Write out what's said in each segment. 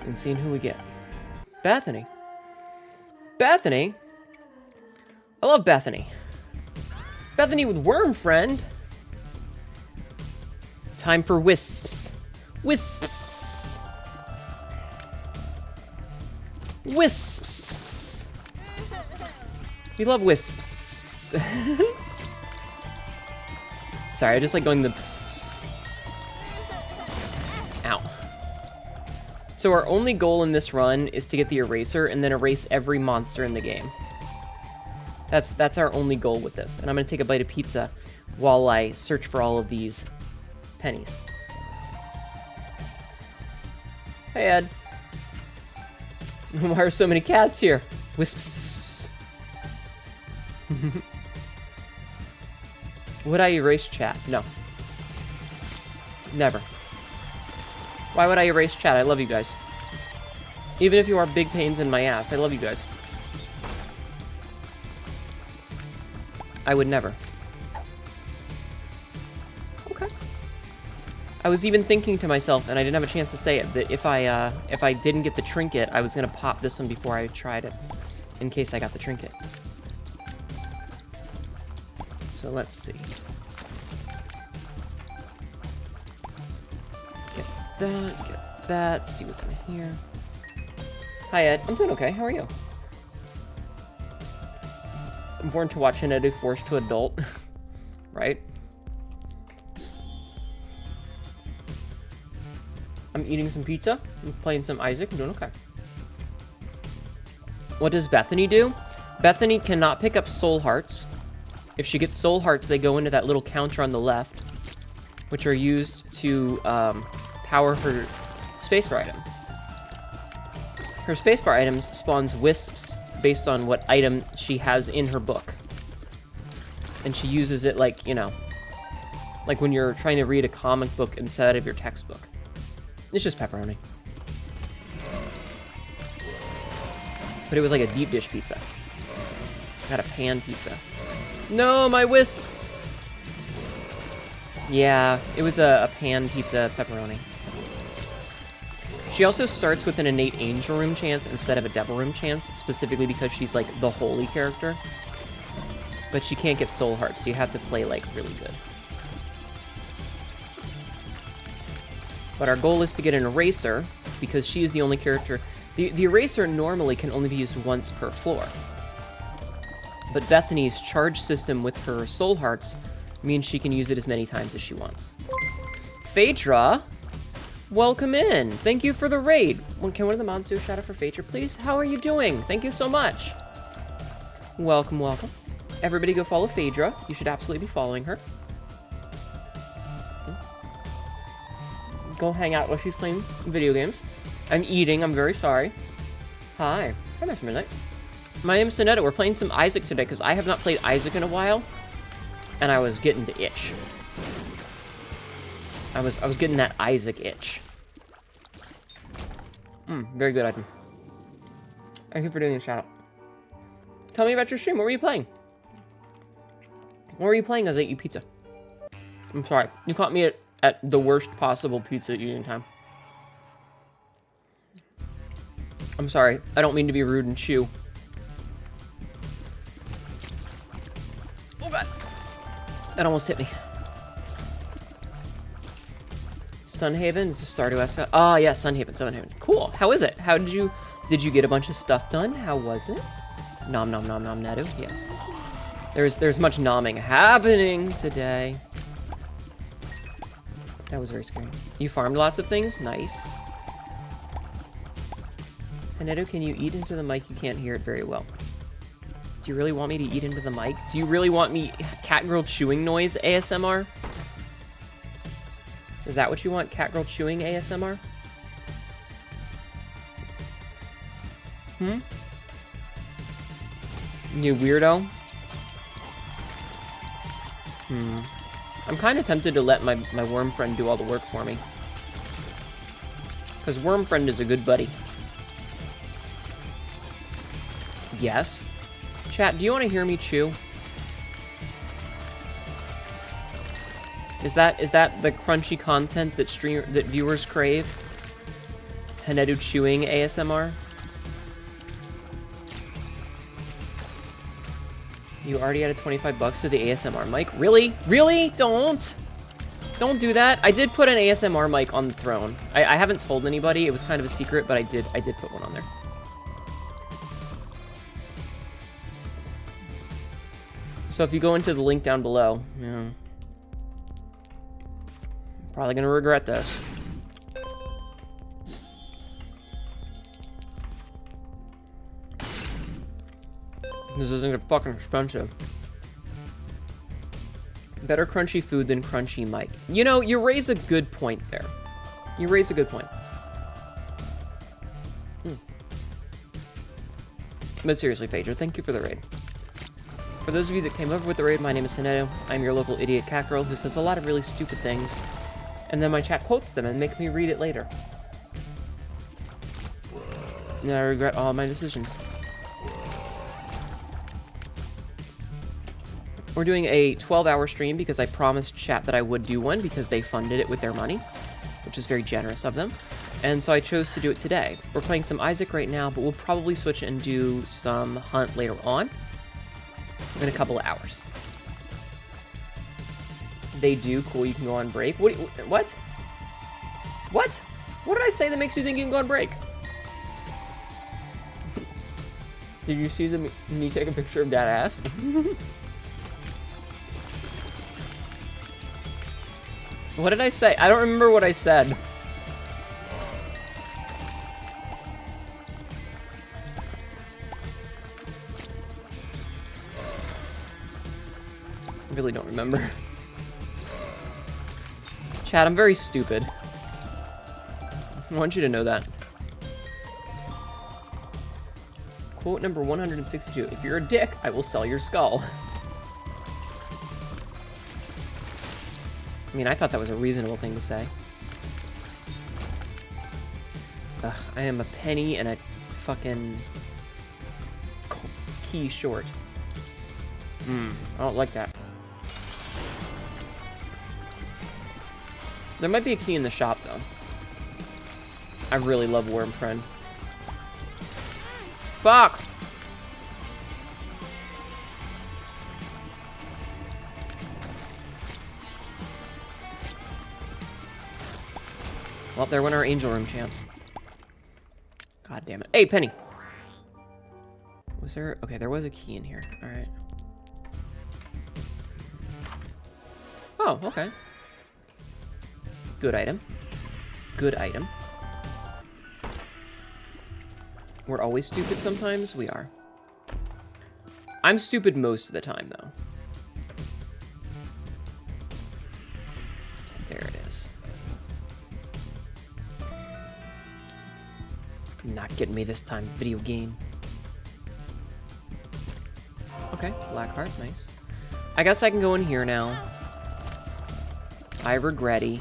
And seeing who we get. Bethany. Bethany? I love Bethany. Bethany with Worm Friend. Time for wisps. Wisps. Wisps. We love wisps. Sorry, I just like going the... Ow. So our only goal in this run is to get the eraser and then erase every monster in the game. That's our only goal with this. And I'm going to take a bite of pizza while I search for all of these pennies. Hey, Ed. Why are so many cats here? Wisps. Would I erase chat? No. Never. Why would I erase chat? I love you guys. Even if you are big pains in my ass, I love you guys. I would never. Okay. I was even thinking to myself, and I didn't have a chance to say it, that if I didn't get the trinket, I was gonna pop this one before I tried it, in case I got the trinket. So let's see. Get that, see what's in here. Hi Ed, I'm doing okay, how are you? I'm born to watch Hnetu forced to adult, right? I'm eating some pizza, I'm playing some Isaac, I'm doing okay. What does Bethany do? Bethany cannot pick up soul hearts. If she gets soul hearts, they go into that little counter on the left, which are used to power her spacebar item. Her spacebar items spawns wisps based on what item she has in her book. And she uses it like, you know, like when you're trying to read a comic book instead of your textbook. It's just pepperoni. But it was like a deep dish pizza. Not a pan pizza. No, my wisps! Yeah, it was a pan pizza pepperoni. She also starts with an innate angel room chance instead of a devil room chance, specifically because she's like the holy character. But she can't get soul hearts, so you have to play like really good. But our goal is to get an eraser, because she is the only character. The eraser normally can only be used once per floor. But Bethany's charge system with her soul hearts means she can use it as many times as she wants. Phaedra, welcome in. Thank you for the raid. Can one of the mods do a shout out for Phaedra, please? How are you doing? Thank you so much. Welcome, welcome. Everybody go follow Phaedra. You should absolutely be following her. Go hang out while she's playing video games. I'm eating, I'm very sorry. Hi. Hi, Mr. Midnight. My name's Hnetu. We're playing some Isaac today, because I have not played Isaac in a while, and I was getting the itch. I was getting that Isaac itch. Very good item. Thank you for doing a shout out. Tell me about your stream. What were you playing? What were you playing as I ate you pizza? I'm sorry. You caught me at the worst possible pizza eating time. I'm sorry. I don't mean to be rude and chew. Oh god. That almost hit me. Sunhaven is a Stardew Esca. Oh yeah, Sunhaven. Cool. How is it? How did you get a bunch of stuff done? How was it? Nom nom nom nom Hnetu. Yes. There's much nomming happening today. That was very scary. You farmed lots of things? Nice. Hnetu, can you eat into the mic? You can't hear it very well. Do you really want me to eat into the mic? Do you really want me catgirl chewing noise ASMR? Is that what you want? Catgirl chewing ASMR? You weirdo? I'm kind of tempted to let my worm friend do all the work for me. Because worm friend is a good buddy. Yes. Chat, do you want to hear me chew? Is that the crunchy content that viewers crave? Hnetu chewing ASMR. You already added 25 bucks to the ASMR mic? Really? Really? Don't do that. I did put an ASMR mic on the throne. I haven't told anybody. It was kind of a secret, but I did put one on there. So if you go into the link down below, yeah, probably gonna regret this. This isn't gonna fucking expensive. Better crunchy food than crunchy mic. You know, you raise a good point there. You raise a good point. But seriously, Phaedra, thank you for the raid. For those of you that came over with the raid, my name is Hnetu. I'm your local idiot cat girl who says a lot of really stupid things, and then my chat quotes them and make me read it later. And I regret all my decisions. We're doing a 12-hour stream because I promised chat that I would do one because they funded it with their money, which is very generous of them. And so I chose to do it today. We're playing some Isaac right now, but we'll probably switch and do some Hunt later on in a couple of hours. They do? Cool, you can go on break. What? What? What did I say that makes you think you can go on break? Did you see me take a picture of that ass? What did I say? I don't remember what I said. I really don't remember. Chad, I'm very stupid. I want you to know that. Quote number 162. If you're a dick, I will sell your skull. I mean, I thought that was a reasonable thing to say. Ugh, I am a penny and a fucking key short. I don't like that. There might be a key in the shop, though. I really love Worm Friend. Fuck! Well, there went our angel room chance. God damn it. Hey, Penny! Was there... Okay, there was a key in here. Alright. Oh, okay. Good item. Good item. We're always stupid sometimes? We are. I'm stupid most of the time, though. There it is. Not getting me this time, video game. Okay, black heart, nice. I guess I can go in here now. I regretty.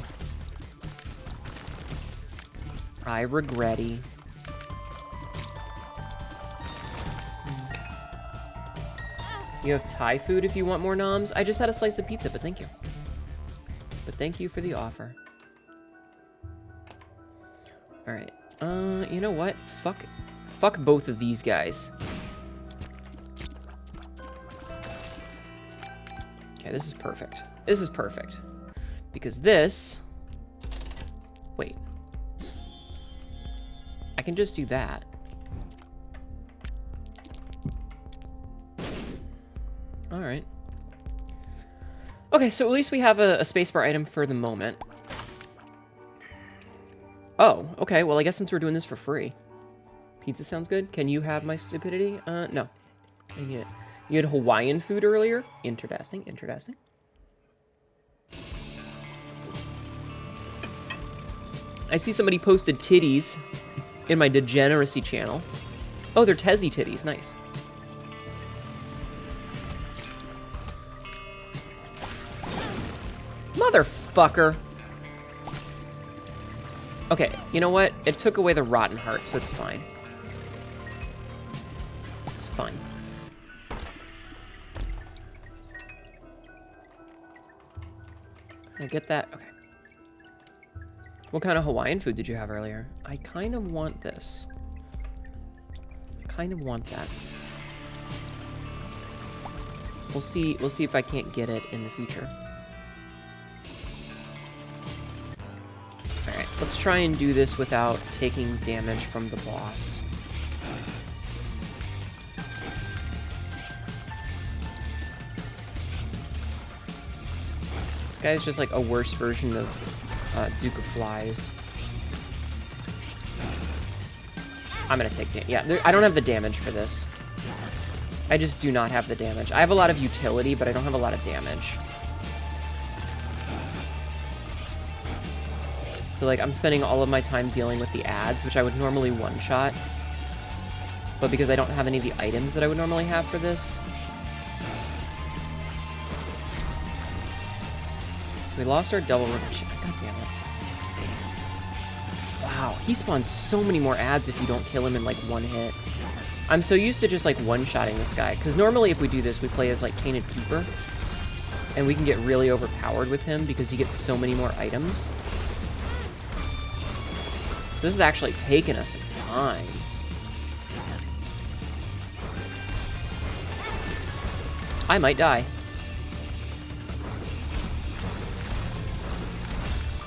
You have Thai food if you want more noms. I just had a slice of pizza, but thank you. But thank you for the offer. Alright. You know what? Fuck both of these guys. Okay, this is perfect. This is perfect. Because this... Wait. I can just do that. Alright. Okay, so at least we have a spacebar item for the moment. Oh, okay, well I guess since we're doing this for free. Pizza sounds good. Can you have my stupidity? No. I need it. You had Hawaiian food earlier? Interesting, interesting. I see somebody posted titties in my degeneracy channel. Oh, they're Tessie titties, nice. Motherfucker. Okay, you know what? It took away the rotten heart, so it's fine. It's fine. Can I get that? Okay. What kind of Hawaiian food did you have earlier? I kind of want this. I kind of want that. We'll see if I can't get it in the future. Alright, let's try and do this without taking damage from the boss. This guy's just like a worse version of Duke of Flies. I'm gonna take damage. Yeah, I don't have the damage for this. I just do not have the damage. I have a lot of utility, but I don't have a lot of damage. So, like, I'm spending all of my time dealing with the ads, which I would normally one-shot. But because I don't have any of the items that I would normally have for this. So we lost our double rotation. God damn it. Wow, he spawns so many more ads if you don't kill him in, like, one hit. I'm so used to just, like, one-shotting this guy. Because normally if we do this, we play as, like, Tainted Peeper. And we can get really overpowered with him because he gets so many more items. So this is actually taking us some time. I might die.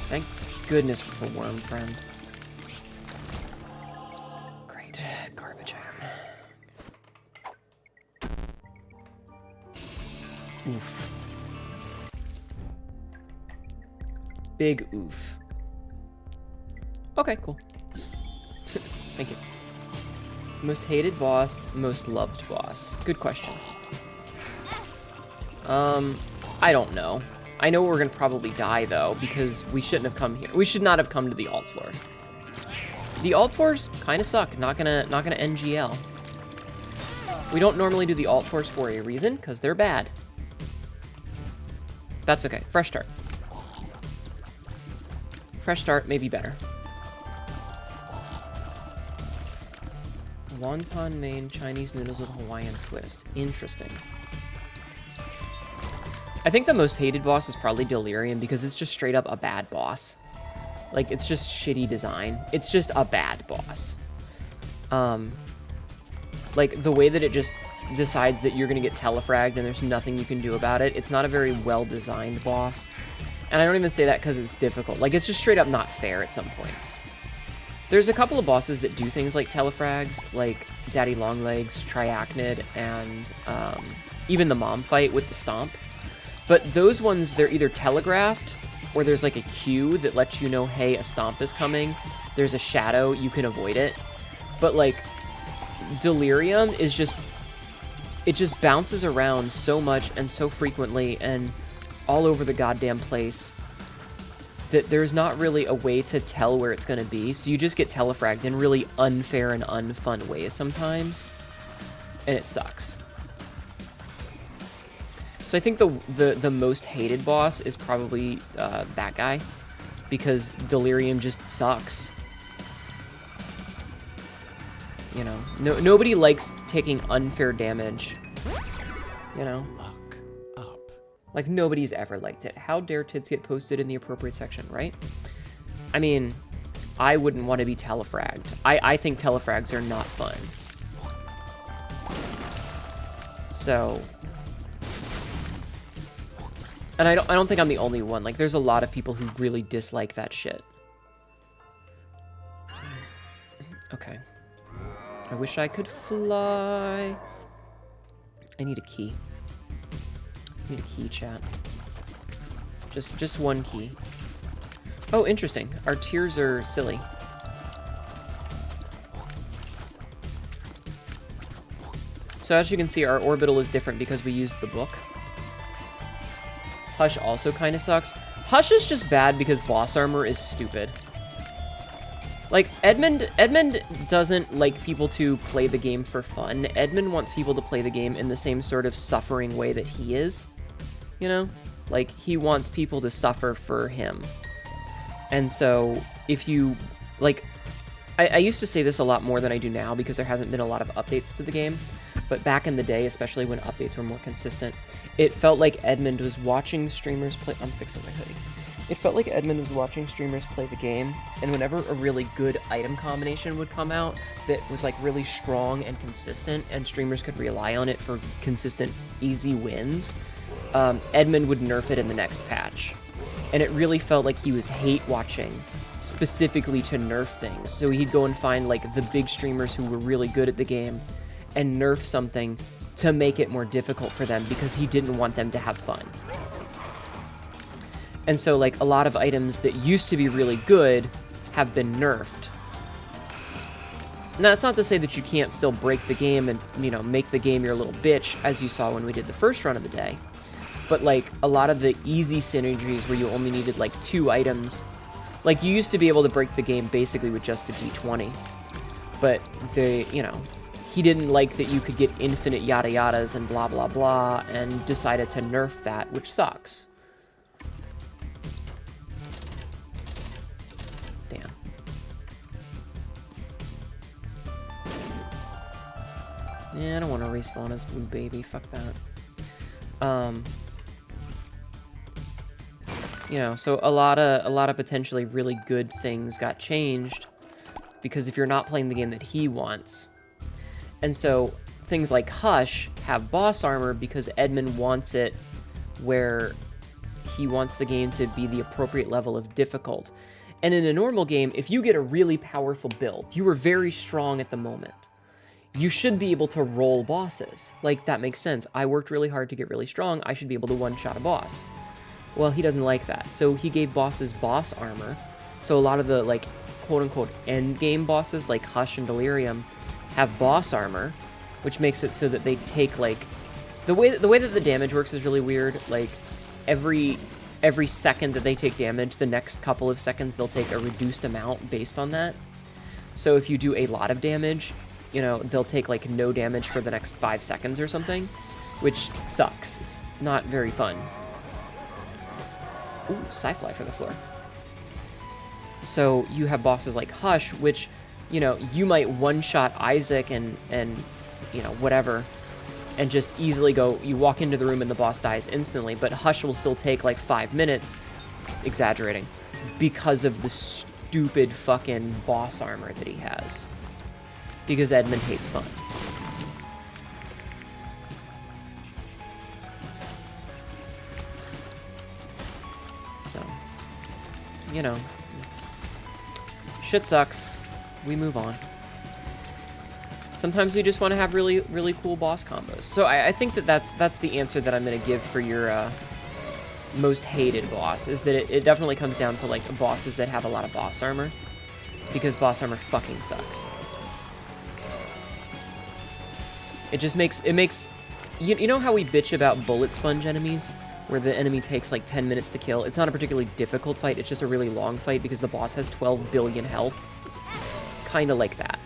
Thank goodness for the worm friend. Great. Garbage item. Oof. Big oof. Okay, cool. Thank you. Most hated boss, most loved boss. Good question. I don't know. I know we're gonna probably die, though, because we shouldn't have come here. We should not have come to the alt floor. The alt floors kind of suck. Not gonna NGL. We don't normally do the alt floors for a reason, because they're bad. That's okay. Fresh start. Fresh start may be better. Wonton main Chinese noodles with Hawaiian twist. Interesting. I think the most hated boss is probably Delirium because it's just straight up a bad boss. Like, it's just shitty design. It's just a bad boss. Like, the way that it just decides that you're gonna get telefragged and there's nothing you can do about it. It's not a very well-designed boss. And I don't even say that because it's difficult. Like, it's just straight up not fair at some points. There's a couple of bosses that do things like telefrags, like Daddy Longlegs, Triachnid, and even the mom fight with the stomp. But those ones, they're either telegraphed, or there's like a cue that lets you know, hey, a stomp is coming. There's a shadow, you can avoid it. But like, Delirium is just, it just bounces around so much and so frequently and all over the goddamn place that there's not really a way to tell where it's going to be. So you just get telefragged in really unfair and unfun ways sometimes. And it sucks. So I think the most hated boss is probably that guy. Because Delirium just sucks. You know, nobody likes taking unfair damage. You know? Like, nobody's ever liked it. How dare tits get posted in the appropriate section, right? I mean, I wouldn't want to be telefragged. I think telefrags are not fun. So... And I don't think I'm the only one. Like, there's a lot of people who really dislike that shit. Okay. I wish I could fly. I need a key. I need a key, chat. Just one key. Oh, interesting. Our tiers are silly. So as you can see, our orbital is different because we used the book. Hush also kind of sucks. Hush is just bad because boss armor is stupid. Like, Edmund doesn't like people to play the game for fun. Edmund wants people to play the game in the same sort of suffering way that he is. You know? Like, he wants people to suffer for him. And so, if you... Like, I used to say this a lot more than I do now because there hasn't been a lot of updates to the game. But back in the day, especially when updates were more consistent, it felt like Edmund was watching streamers play... I'm fixing my hoodie. It felt like Edmund was watching streamers play the game, and whenever a really good item combination would come out that was like really strong and consistent, and streamers could rely on it for consistent, easy wins, Edmund would nerf it in the next patch. And it really felt like he was hate watching specifically to nerf things. So he'd go and find like the big streamers who were really good at the game and nerf something to make it more difficult for them because he didn't want them to have fun. And so, like, a lot of items that used to be really good have been nerfed. Now, that's not to say that you can't still break the game and, you know, make the game your little bitch, as you saw when we did the first run of the day. But, like, a lot of the easy synergies where you only needed, like, 2 items. Like, you used to be able to break the game basically with just the D20. But, you know, he didn't like that you could get infinite yada yadas and blah, blah, blah, and decided to nerf that, which sucks. Damn. Yeah, I don't want to respawn as Blue Baby. Fuck that. You know, so a lot of potentially really good things got changed because if you're not playing the game that he wants, and so things like Hush have boss armor because Edmund wants it where he wants the game to be the appropriate level of difficult. And in a normal game, if you get a really powerful build, you are very strong at the moment, you should be able to roll bosses. Like, that makes sense. I worked really hard to get really strong. I should be able to one-shot a boss. Well, he doesn't like that. So he gave bosses boss armor. So a lot of the, like, quote-unquote end-game bosses, like Hush and Delirium, have boss armor, which makes it so that they take, like... The way that the damage works is really weird. Like, every second that they take damage, the next couple of seconds they'll take a reduced amount based on that. So if you do a lot of damage, you know, they'll take, like, no damage for the next 5 seconds or something, which sucks. It's not very fun. Ooh, Sci-Fly for the floor. So you have bosses like Hush, which, you know, you might one-shot Isaac and you know, whatever, and just easily go, you walk into the room and the boss dies instantly, but Hush will still take like 5 minutes, exaggerating, because of the stupid fucking boss armor that he has. Because Edmund hates fun. So, you know, shit sucks. We move on. Sometimes we just want to have really, really cool boss combos. So I think that's the answer that I'm going to give for your most hated boss, is that it definitely comes down to, like, bosses that have a lot of boss armor, because boss armor fucking sucks. It just makes, you know how we bitch about bullet sponge enemies, where the enemy takes like 10 minutes to kill? It's not a particularly difficult fight, it's just a really long fight because the boss has 12 billion health. Kinda like that.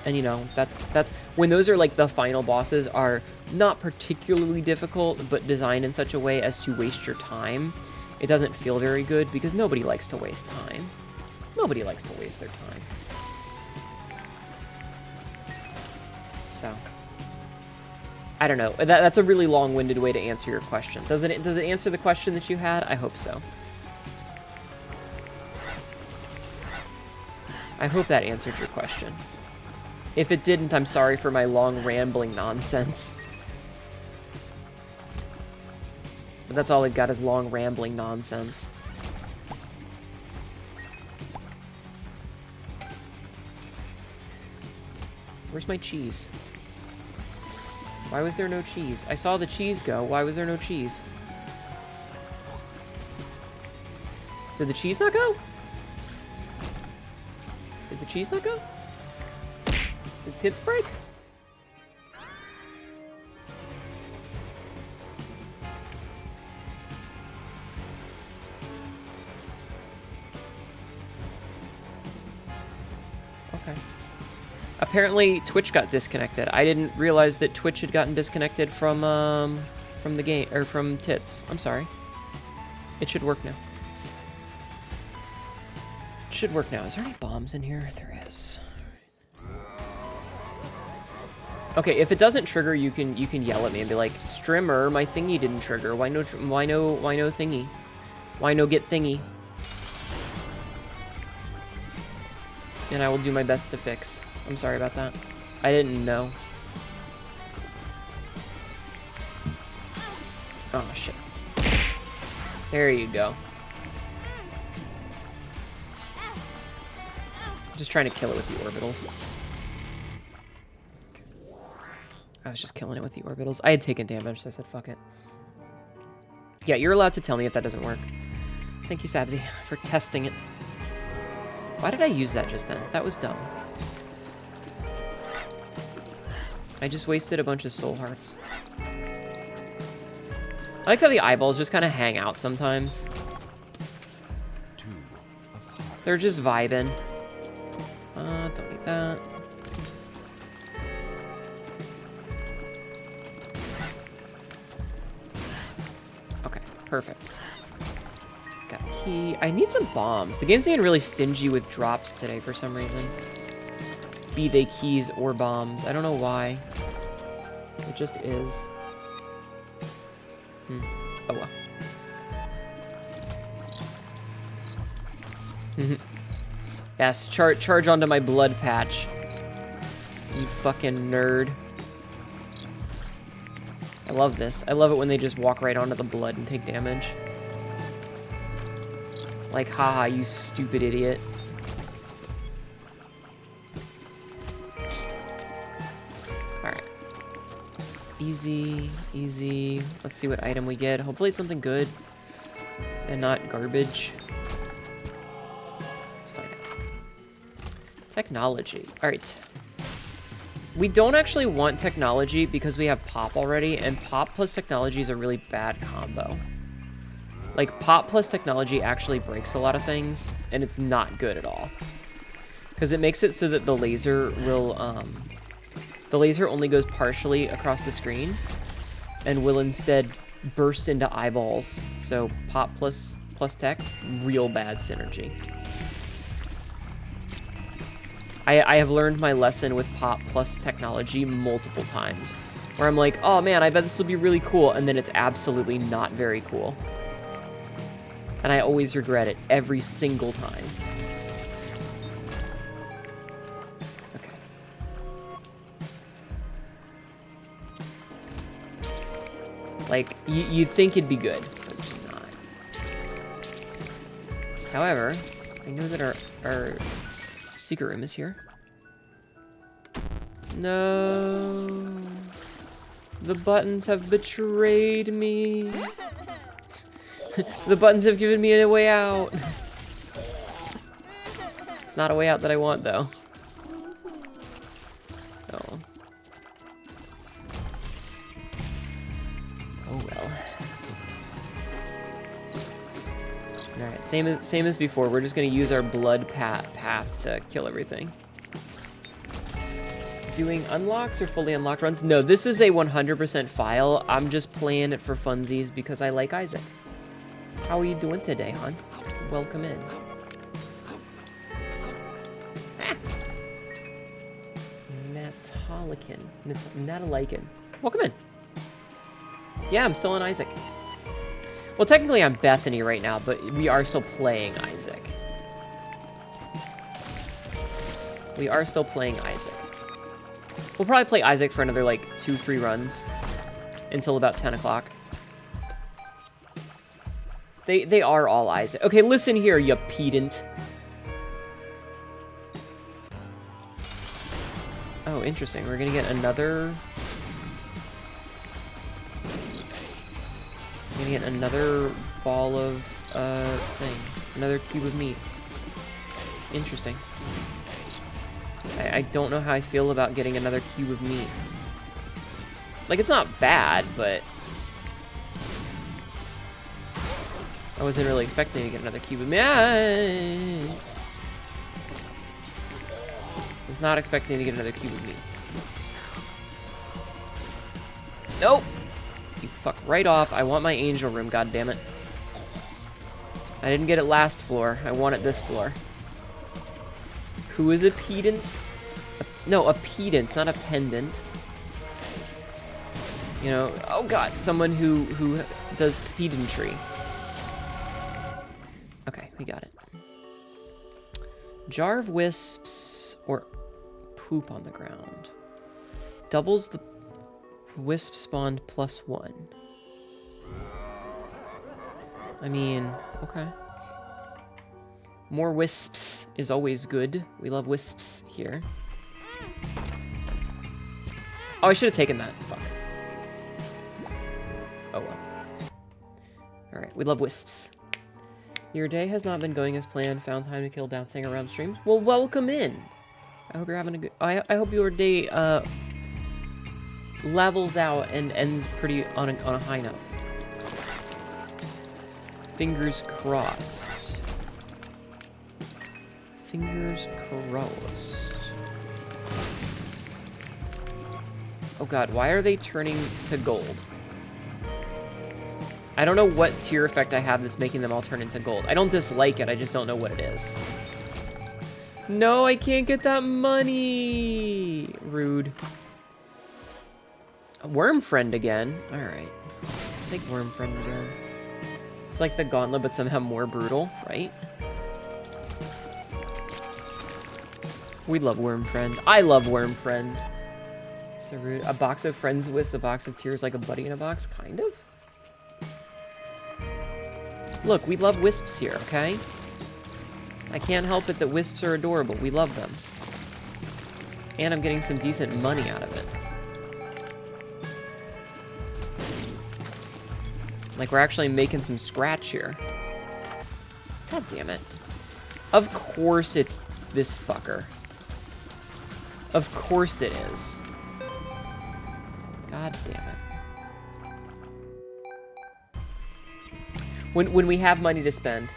And, you know, that's when those are, like, the final bosses are not particularly difficult, but designed in such a way as to waste your time. It doesn't feel very good because nobody likes to waste time. Nobody likes to waste their time. So, I don't know. That's a really long-winded way to answer your question. Does it answer the question that you had? I hope so. I hope that answered your question. If it didn't, I'm sorry for my long, rambling nonsense. But that's all I've got is long, rambling nonsense. Where's my cheese? Why was there no cheese? I saw the cheese go. Why was there no cheese? Did the cheese not go? Did the cheese not go? Did tits break? Okay. Apparently, Twitch got disconnected. I didn't realize that Twitch had gotten disconnected from the game, or from tits. I'm sorry. It should work now. It should work now. Is there any bombs in here? There is. Okay, if it doesn't trigger, you can yell at me and be like, Strimmer, my thingy didn't trigger. Why no thingy? Why no get thingy? And I will do my best to fix. I'm sorry about that. I didn't know. Oh, shit. There you go. Just trying to kill it with the orbitals. I was just killing it with the orbitals. I had taken damage, so I said fuck it. Yeah, you're allowed to tell me if that doesn't work. Thank you, Sabzi, for testing it. Why did I use that just then? That was dumb. I just wasted a bunch of soul hearts. I like how the eyeballs just kind of hang out sometimes. They're just vibing. Don't need that. Okay, perfect. Got a key. I need some bombs. The game's being really stingy with drops today for some reason. Be they keys or bombs. I don't know why. It just is. Oh well. Yes, charge onto my blood patch. You fucking nerd. I love this. I love it when they just walk right onto the blood and take damage. Like, haha, you stupid idiot. Alright. Easy, easy. Let's see what item we get. Hopefully it's something good and not garbage. Let's find out. Technology. Alright. We don't actually want technology because we have pop already, and pop plus technology is a really bad combo. Like, pop plus technology actually breaks a lot of things, and it's not good at all. Because it makes it so that the laser will, the laser only goes partially across the screen, and will instead burst into eyeballs. So, pop plus tech, real bad synergy. I have learned my lesson with pop plus technology multiple times, where I'm like, oh man, I bet this will be really cool, and then it's absolutely not very cool. And I always regret it every single time. Okay. Like, you'd think it'd be good, but it's not. However, I know that our secret room is here. No. The buttons have betrayed me. The buttons have given me a way out. It's not a way out that I want, though. Oh. Oh well. Alright, same as before. We're just gonna use our blood path to kill everything. Doing unlocks or fully unlocked runs? No, this is a 100% file. I'm just playing it for funsies because I like Isaac. How are you doing today, hon? Welcome in. Ah. Natalican. Welcome in. Yeah, I'm still on Isaac. Well, technically I'm Bethany right now, but we are still playing Isaac. We are still playing Isaac. We'll probably play Isaac for another, like, 2-3 runs. Until about 10 o'clock. They are all Isaac. Okay, listen here, you pedant. Oh, interesting. We're gonna get another... We're gonna get another ball of, thing. Another cube of meat. Interesting. I don't know how I feel about getting another cube of meat. Like, it's not bad, but... I wasn't really expecting to get another cube of meat. I was not expecting to get another cube of meat. Nope! You fuck right off. I want my angel room, goddammit. I didn't get it last floor. I want it this floor. Who is a pedant? No, a pedant, not a pendant. You know, oh god, someone who does pedantry. Okay, we got it. Jar of wisps or poop on the ground. Doubles the wisp spawned +1. I mean, okay. More wisps is always good. We love wisps here. Oh, I should have taken that. Fuck. Oh well. Alright, we love wisps. Your day has not been going as planned. Found time to kill bouncing around streams. Well, welcome in. I hope you're having a good... I hope your day levels out and ends pretty on a high note. Fingers crossed. Fingers crossed. Oh god, why are they turning to gold? I don't know what tier effect I have that's making them all turn into gold. I don't dislike it, I just don't know what it is. No, I can't get that money! Rude. Worm friend again. Alright. Take worm friend again. It's like the gauntlet, but somehow more brutal, right? We love worm friend. I love worm friend. So rude. A box of friends wisps, a box of tears, like a buddy in a box, kind of? Look, we love wisps here, okay? I can't help it that wisps are adorable. We love them. And I'm getting some decent money out of it. Like, we're actually making some scratch here. God damn it. Of course it's this fucker. Of course it is. God damn it. When we have money to spend.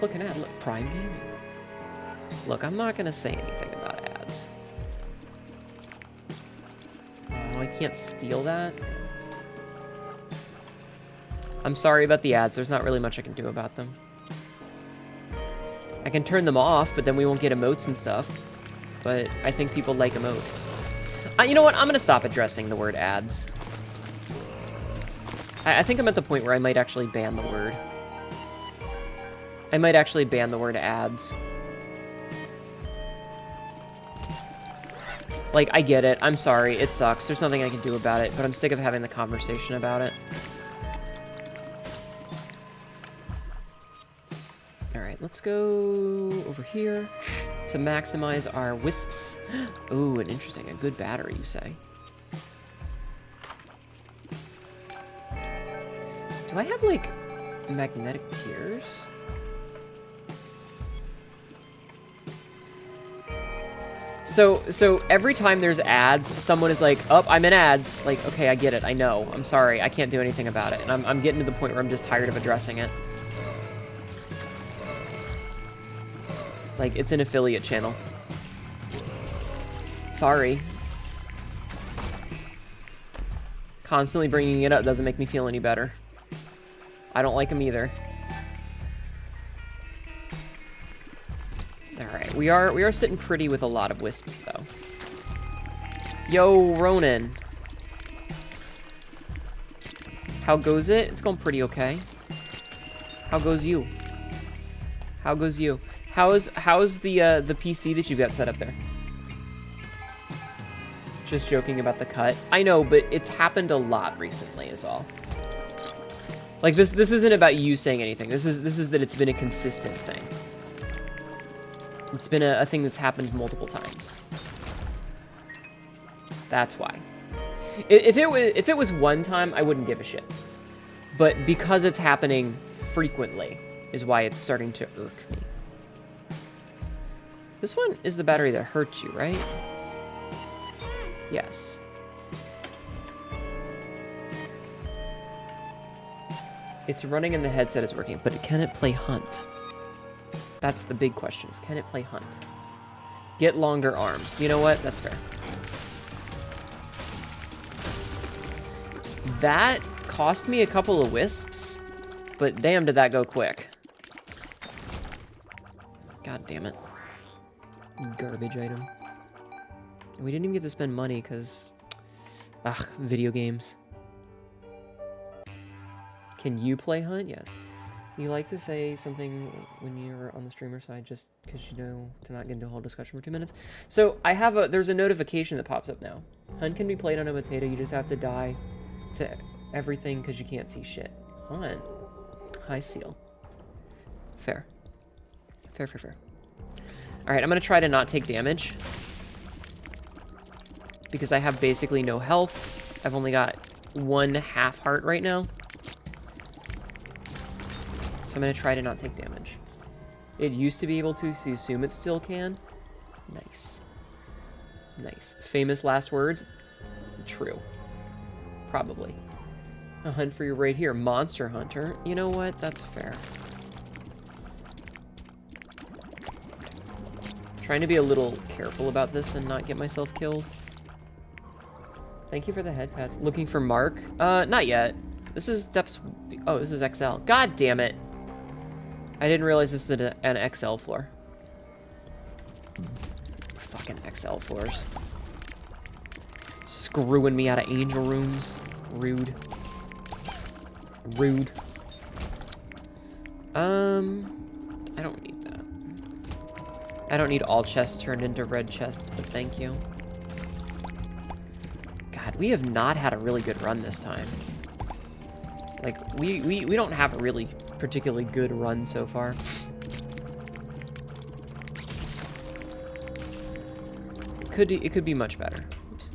Looking at, look, Prime Gaming. Look, I'm not gonna say anything about ads. Oh, I can't steal that. I'm sorry about the ads. There's not really much I can do about them. I can turn them off, but then we won't get emotes and stuff. But I think people like emotes. You know what? I'm gonna stop addressing the word ads. I think I'm at the point where I might actually ban the word. I might actually ban the word ads. Like, I get it. I'm sorry. It sucks. There's nothing I can do about it, but I'm sick of having the conversation about it. Alright, let's go over here to maximize our wisps. Ooh, an interesting, a good battery, you say. Do I have, like, magnetic tears? So every time there's ads, someone is like, oh, I'm in ads. Like, okay, I get it. I know. I'm sorry. I can't do anything about it. And I'm getting to the point where I'm just tired of addressing it. Like, it's an affiliate channel. Sorry. Constantly bringing it up doesn't make me feel any better. I don't like them either. Alright, we are sitting pretty with a lot of wisps, though. Yo, Ronan. How goes it? It's going pretty okay. How goes you? How goes you? How's the PC that you've got set up there? Just joking about the cut. I know, but it's happened a lot recently is all. Like, this isn't about you saying anything. This is that it's been a consistent thing. It's been a thing that's happened multiple times. That's why. If it was one time, I wouldn't give a shit. But because it's happening frequently is why it's starting to irk me. This one is the battery that hurts you, right? Yes. It's running and the headset is working, but can it play Hunt? That's the big question, is can it play Hunt? Get longer arms. You know what? That's fair. That cost me a couple of wisps, but damn did that go quick. God damn it. Garbage item. We didn't even get to spend money because Ugh, video games. Can you play Hunt? Yes. You like to say something when you're on the streamer side just because you know to not get into a whole discussion for 2 minutes. So I have there's a notification that pops up now. Hunt can be played on a potato. You just have to die to everything because you can't see shit. Hunt. High seal. Fair. Fair, fair, fair. All right, I'm going to try to not take damage. Because I have basically no health. I've only got 1 half heart right now. So I'm going to try to not take damage. It used to be able to, so you assume it still can. Nice. Nice. Famous last words? True. Probably. A hunt for you right here. Monster Hunter. You know what? That's fair. Trying to be a little careful about this and not get myself killed. Thank you for the head pats. Looking for Mark? Not yet. This is depths. Oh, this is XL. God damn it. I didn't realize this is an XL floor. Fucking XL floors. Screwing me out of angel rooms. Rude. Rude. I don't need that. I don't need all chests turned into red chests, but thank you. God, we have not had a really good run this time. Like, we don't have a really particularly good run so far. It could be much better. Oops.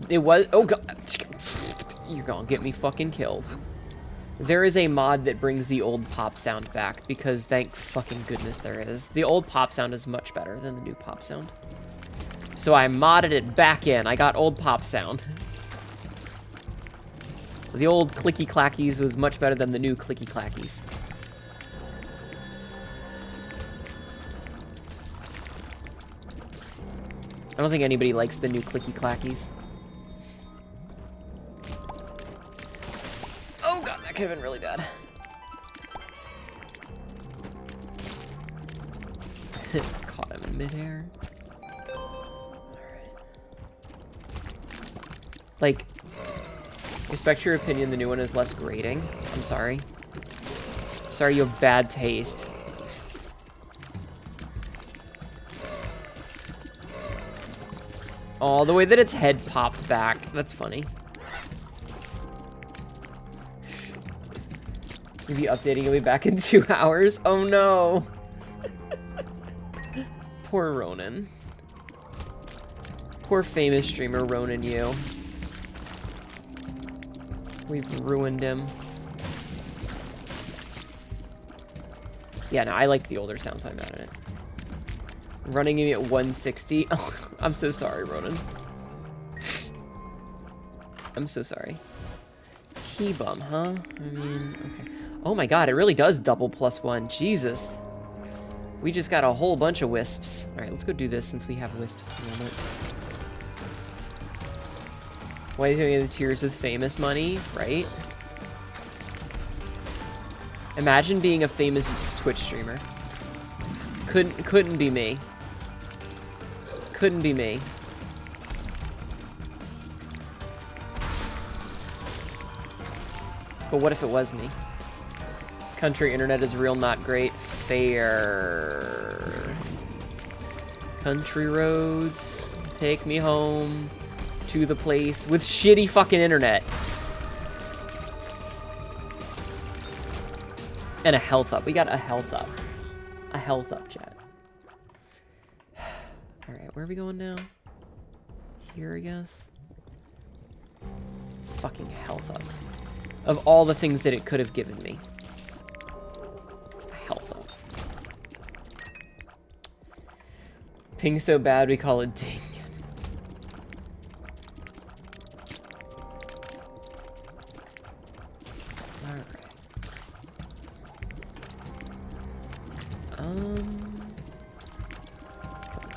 It was, oh god, you're gonna get me fucking killed. There is a mod that brings the old pop sound back, because thank fucking goodness there is. The old pop sound is much better than the new pop sound. So I modded it back in. I got old pop sound. The old clicky clackies was much better than the new clicky clackies. I don't think anybody likes the new clicky clackies. Oh god, that could have been really bad. Caught him in midair. Like, respect your opinion, the new one is less grating. I'm sorry. Sorry you have bad taste. Oh, the way that its head popped back. That's funny. Maybe updating, you'll be back in 2 hours. Oh no. Poor Ronan. Poor famous streamer Ronan you. We've ruined him. Yeah, no, I like the older sounds. I'm mad at it. Running me at 160. Oh, I'm so sorry, Ronan. I'm so sorry. Key bum, huh? I mean, okay. Oh my god, it really does double +1. Jesus. We just got a whole bunch of wisps. Alright, let's go do this since we have wisps at the moment. Why are you doing the Tears with Famous money, right? Imagine being a famous Twitch streamer. Couldn't be me. Couldn't be me. But what if it was me? Country internet is real not great. Fair. Country roads, take me home to the place with shitty fucking internet. And a health up. We got a health up. A health up, chat. Alright, where are we going now? Here, I guess? Fucking health up. Of all the things that it could have given me. A health up. Ping so bad we call it ding.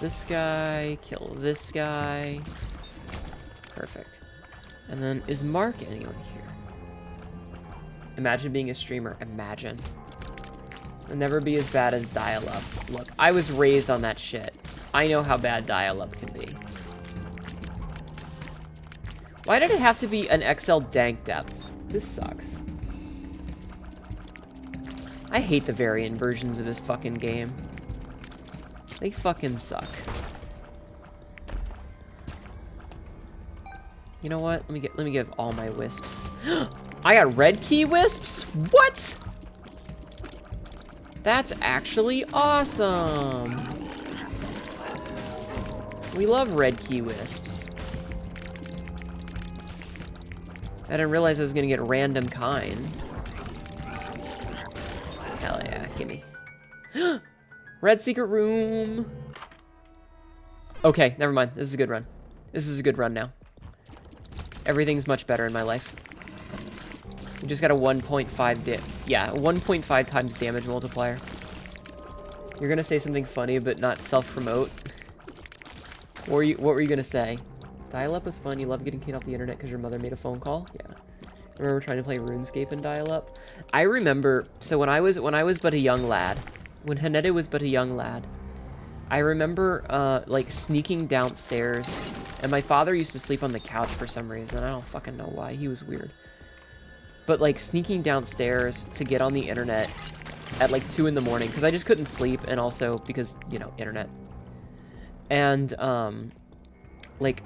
This guy, kill this guy. Perfect. And then, is Mark anyone here? Imagine being a streamer. Imagine. It'll never be as bad as dial-up. Look, I was raised on that shit. I know how bad dial-up can be. Why did it have to be an XL dank depths? This sucks. I hate the variant versions of this fucking game. They fucking suck. You know what? Let me give all my wisps. I got red key wisps? What? That's actually awesome. We love red key wisps. I didn't realize I was gonna get random kinds. Hell yeah, gimme. Red secret room. Okay, never mind. This is a good run. This is a good run now. Everything's much better in my life. We just got a 1.5 times damage multiplier. You're gonna say something funny, but not self-promote. What were you gonna say? Dial-up was fun. You love getting kicked off the internet because your mother made a phone call. Yeah. I remember trying to play RuneScape and dial-up. I remember. So when I was but a young lad, when Hnetu was but a young lad, I remember like sneaking downstairs, and my father used to sleep on the couch for some reason. I don't fucking know why. He was weird. But like sneaking downstairs to get on the internet at like 2 in the morning because I just couldn't sleep, and also because, you know, internet. And like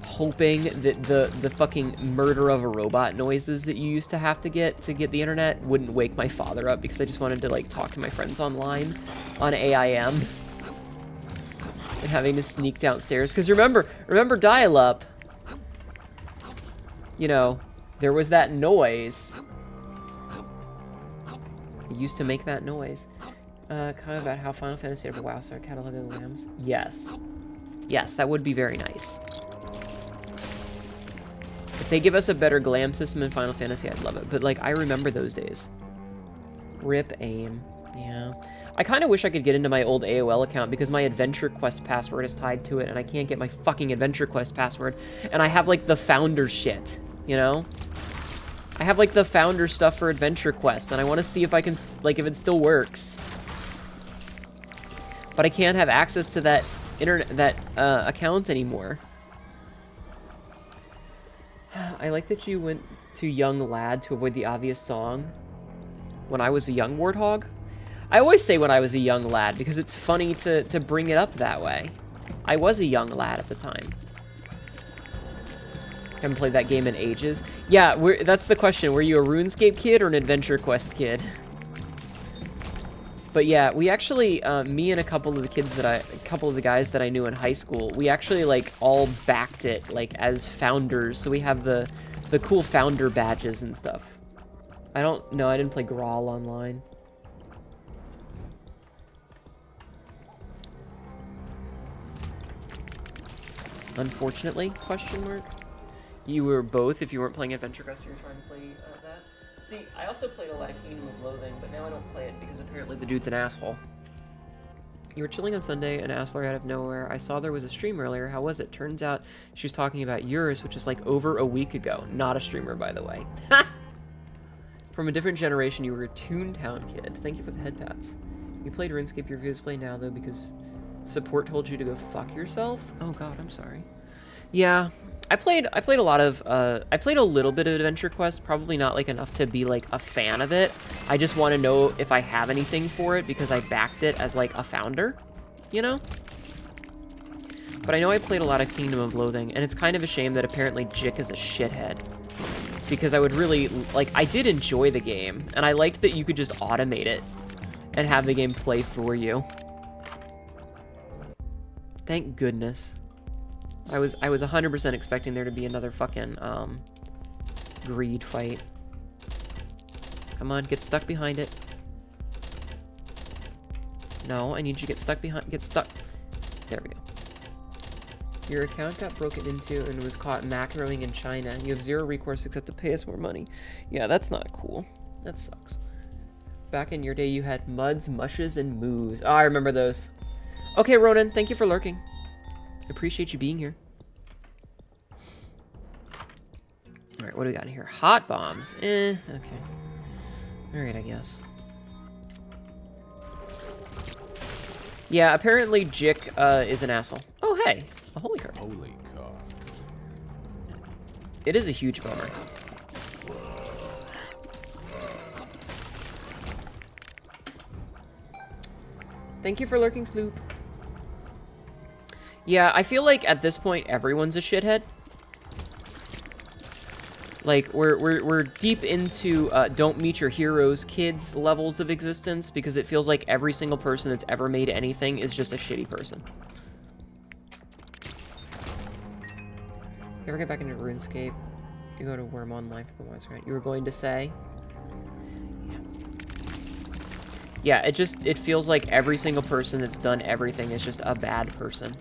hoping that the fucking murder of a robot noises that you used to have to get the internet wouldn't wake my father up, because I just wanted to like talk to my friends online on AIM. And having to sneak downstairs, because remember dial-up, you know, there was that noise. It used to make that noise. Comment about how Final Fantasy ever WoW started cataloging lambs. Yes, that would be very nice. If they give us a better glam system in Final Fantasy, I'd love it. But like, I remember those days. Rip aim. Yeah. I kind of wish I could get into my old AOL account, because my Adventure Quest password is tied to it, and I can't get my fucking Adventure Quest password. And I have, like, the founder shit, you know? I have, like, the founder stuff for Adventure Quest, and I want to see if I can, like, if it still works. But I can't have access to that account anymore. I like that you went to Young Lad to avoid the obvious song. When I was a young warthog? I always say when I was a young lad, because it's funny to bring it up that way. I was a young lad at the time. Haven't played that game in ages. Yeah, that's the question. Were you a RuneScape kid or an Adventure Quest kid? But yeah, we actually, me and a couple of the guys that I knew in high school, we actually like all backed it like as founders. So we have the cool founder badges and stuff. I didn't play Grawl online. Unfortunately, question mark. You were both. If you weren't playing Adventure Quest, you were trying to play that. See, I also played a lot of Kingdom of Loathing, but now I don't play it because apparently the dude's an asshole. You were chilling on Sunday and Asler out of nowhere. I saw there was a stream earlier. How was it? Turns out she was talking about yours, which is like over a week ago. Not a streamer, by the way. From a different generation, you were a Toontown kid. Thank you for the head pats. You played RuneScape. Your reviews play now, though, because support told you to go fuck yourself? Oh god, I'm sorry. Yeah, I played a lot of, I played a little bit of Adventure Quest, probably not like enough to be like a fan of it. I just want to know if I have anything for it because I backed it as like a founder, you know? But I know I played a lot of Kingdom of Loathing, and it's kind of a shame that apparently Jick is a shithead. Because I would really, like, I did enjoy the game, and I liked that you could just automate it and have the game play for you. Thank goodness. I was 100% expecting there to be another fucking, greed fight. Come on, get stuck behind it. No, I need you to get stuck. There we go. Your account got broken into and was caught macroing in China. You have zero recourse except to pay us more money. Yeah, that's not cool. That sucks. Back in your day, you had muds, mushes, and moos. Oh, I remember those. Okay, Ronan, thank you for lurking. Appreciate you being here. Alright, what do we got in here? Hot bombs. Okay. Alright, I guess. Yeah, apparently Jick is an asshole. Oh, hey, a holy card. Holy card. It is a huge bummer. Thank you for lurking, Sloop. Yeah, I feel like at this point everyone's a shithead. Like we're deep into don't meet your heroes kids levels of existence because it feels like every single person that's ever made anything is just a shitty person. You ever get back into RuneScape? You go to Worm Online for the wise, right? You were going to say? Yeah, it feels like every single person that's done everything is just a bad person.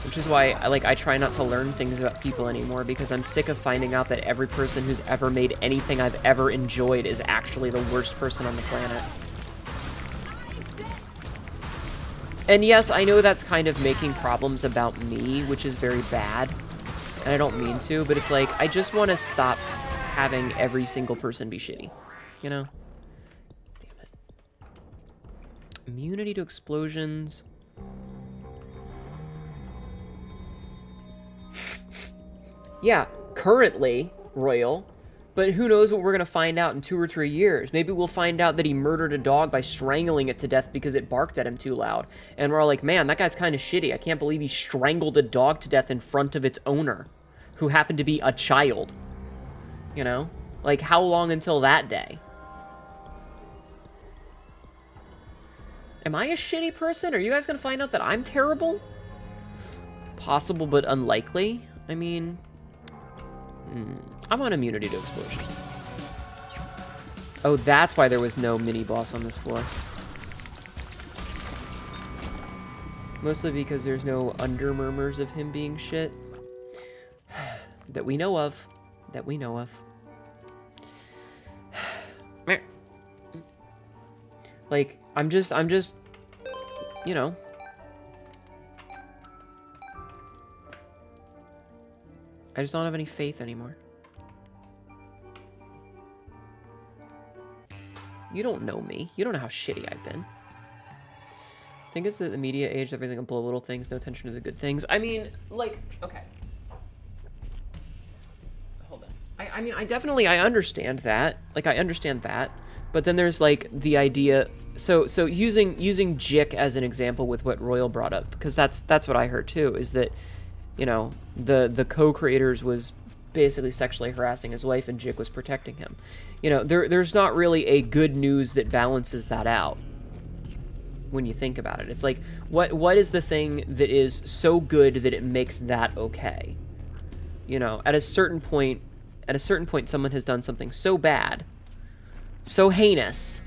Which is why I try not to learn things about people anymore, because I'm sick of finding out that every person who's ever made anything I've ever enjoyed is actually the worst person on the planet. And yes, I know that's kind of making problems about me, which is very bad. And I don't mean to, but it's like, I just want to stop having every single person be shitty. You know? Damn it. Immunity to explosions. Yeah, currently, Royal. But who knows what we're going to find out in 2 or 3 years. Maybe we'll find out that he murdered a dog by strangling it to death because it barked at him too loud. And we're all like, man, that guy's kind of shitty. I can't believe he strangled a dog to death in front of its owner, who happened to be a child. You know? Like, how long until that day? Am I a shitty person? Are you guys going to find out that I'm terrible? Possible, but unlikely. I mean... I'm on immunity to explosions. Oh, that's why there was no mini-boss on this floor. Mostly because there's no under-murmurs of him being shit. That we know of. That we know of. Like, I'm just, you know. I just don't have any faith anymore. You don't know me. You don't know how shitty I've been. I think it's that the media aged everything up below little things, no attention to the good things. I mean, like, okay. Hold on. I mean, I understand that. Like, I understand that. But then there's, like, the idea... So using Jick as an example with what Royal brought up, because that's what I heard, too, is that... You know, the co-creators was basically sexually harassing his wife and Jick was protecting him. You know, there's not really a good news that balances that out when you think about it. It's like, what is the thing that is so good that it makes that okay? You know, at a certain point, someone has done something so bad, so heinous,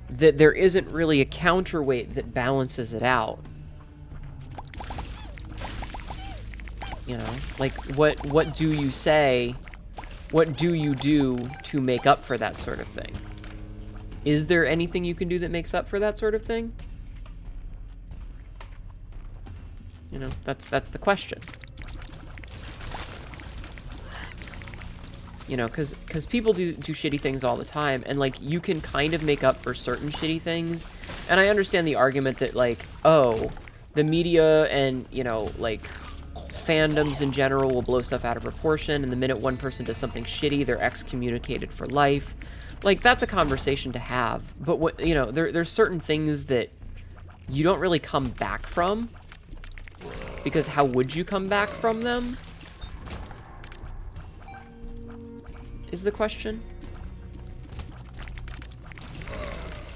that there isn't really a counterweight that balances it out. You know, like, what do you say, what do you do to make up for that sort of thing? Is there anything you can do that makes up for that sort of thing? You know, that's the question. You know, because people do shitty things all the time, and, like, you can kind of make up for certain shitty things. And I understand the argument that, like, oh, the media and, you know, like... fandoms in general will blow stuff out of proportion, and the minute one person does something shitty, they're excommunicated for life. Like, that's a conversation to have. But what, you know, there's certain things that you don't really come back from, because how would you come back from them? Is the question.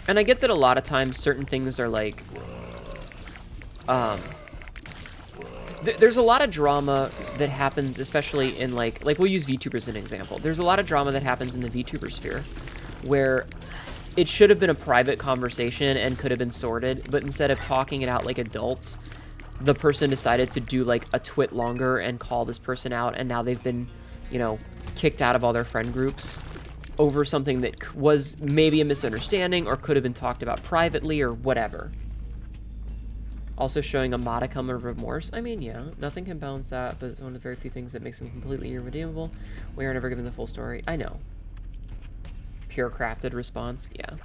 And I get that a lot of times certain things are like, there's a lot of drama that happens, especially in, like we'll use VTubers as an example. There's a lot of drama that happens in the VTuber sphere where it should have been a private conversation and could have been sorted, but instead of talking it out like adults, the person decided to do, like, a twit longer and call this person out, and now they've been, you know, kicked out of all their friend groups over something that was maybe a misunderstanding or could have been talked about privately or whatever. Also showing a modicum of remorse. I mean, yeah, nothing can balance that, but it's one of the very few things that makes them completely irredeemable. We are never given the full story. I know. Pure crafted response. Yeah.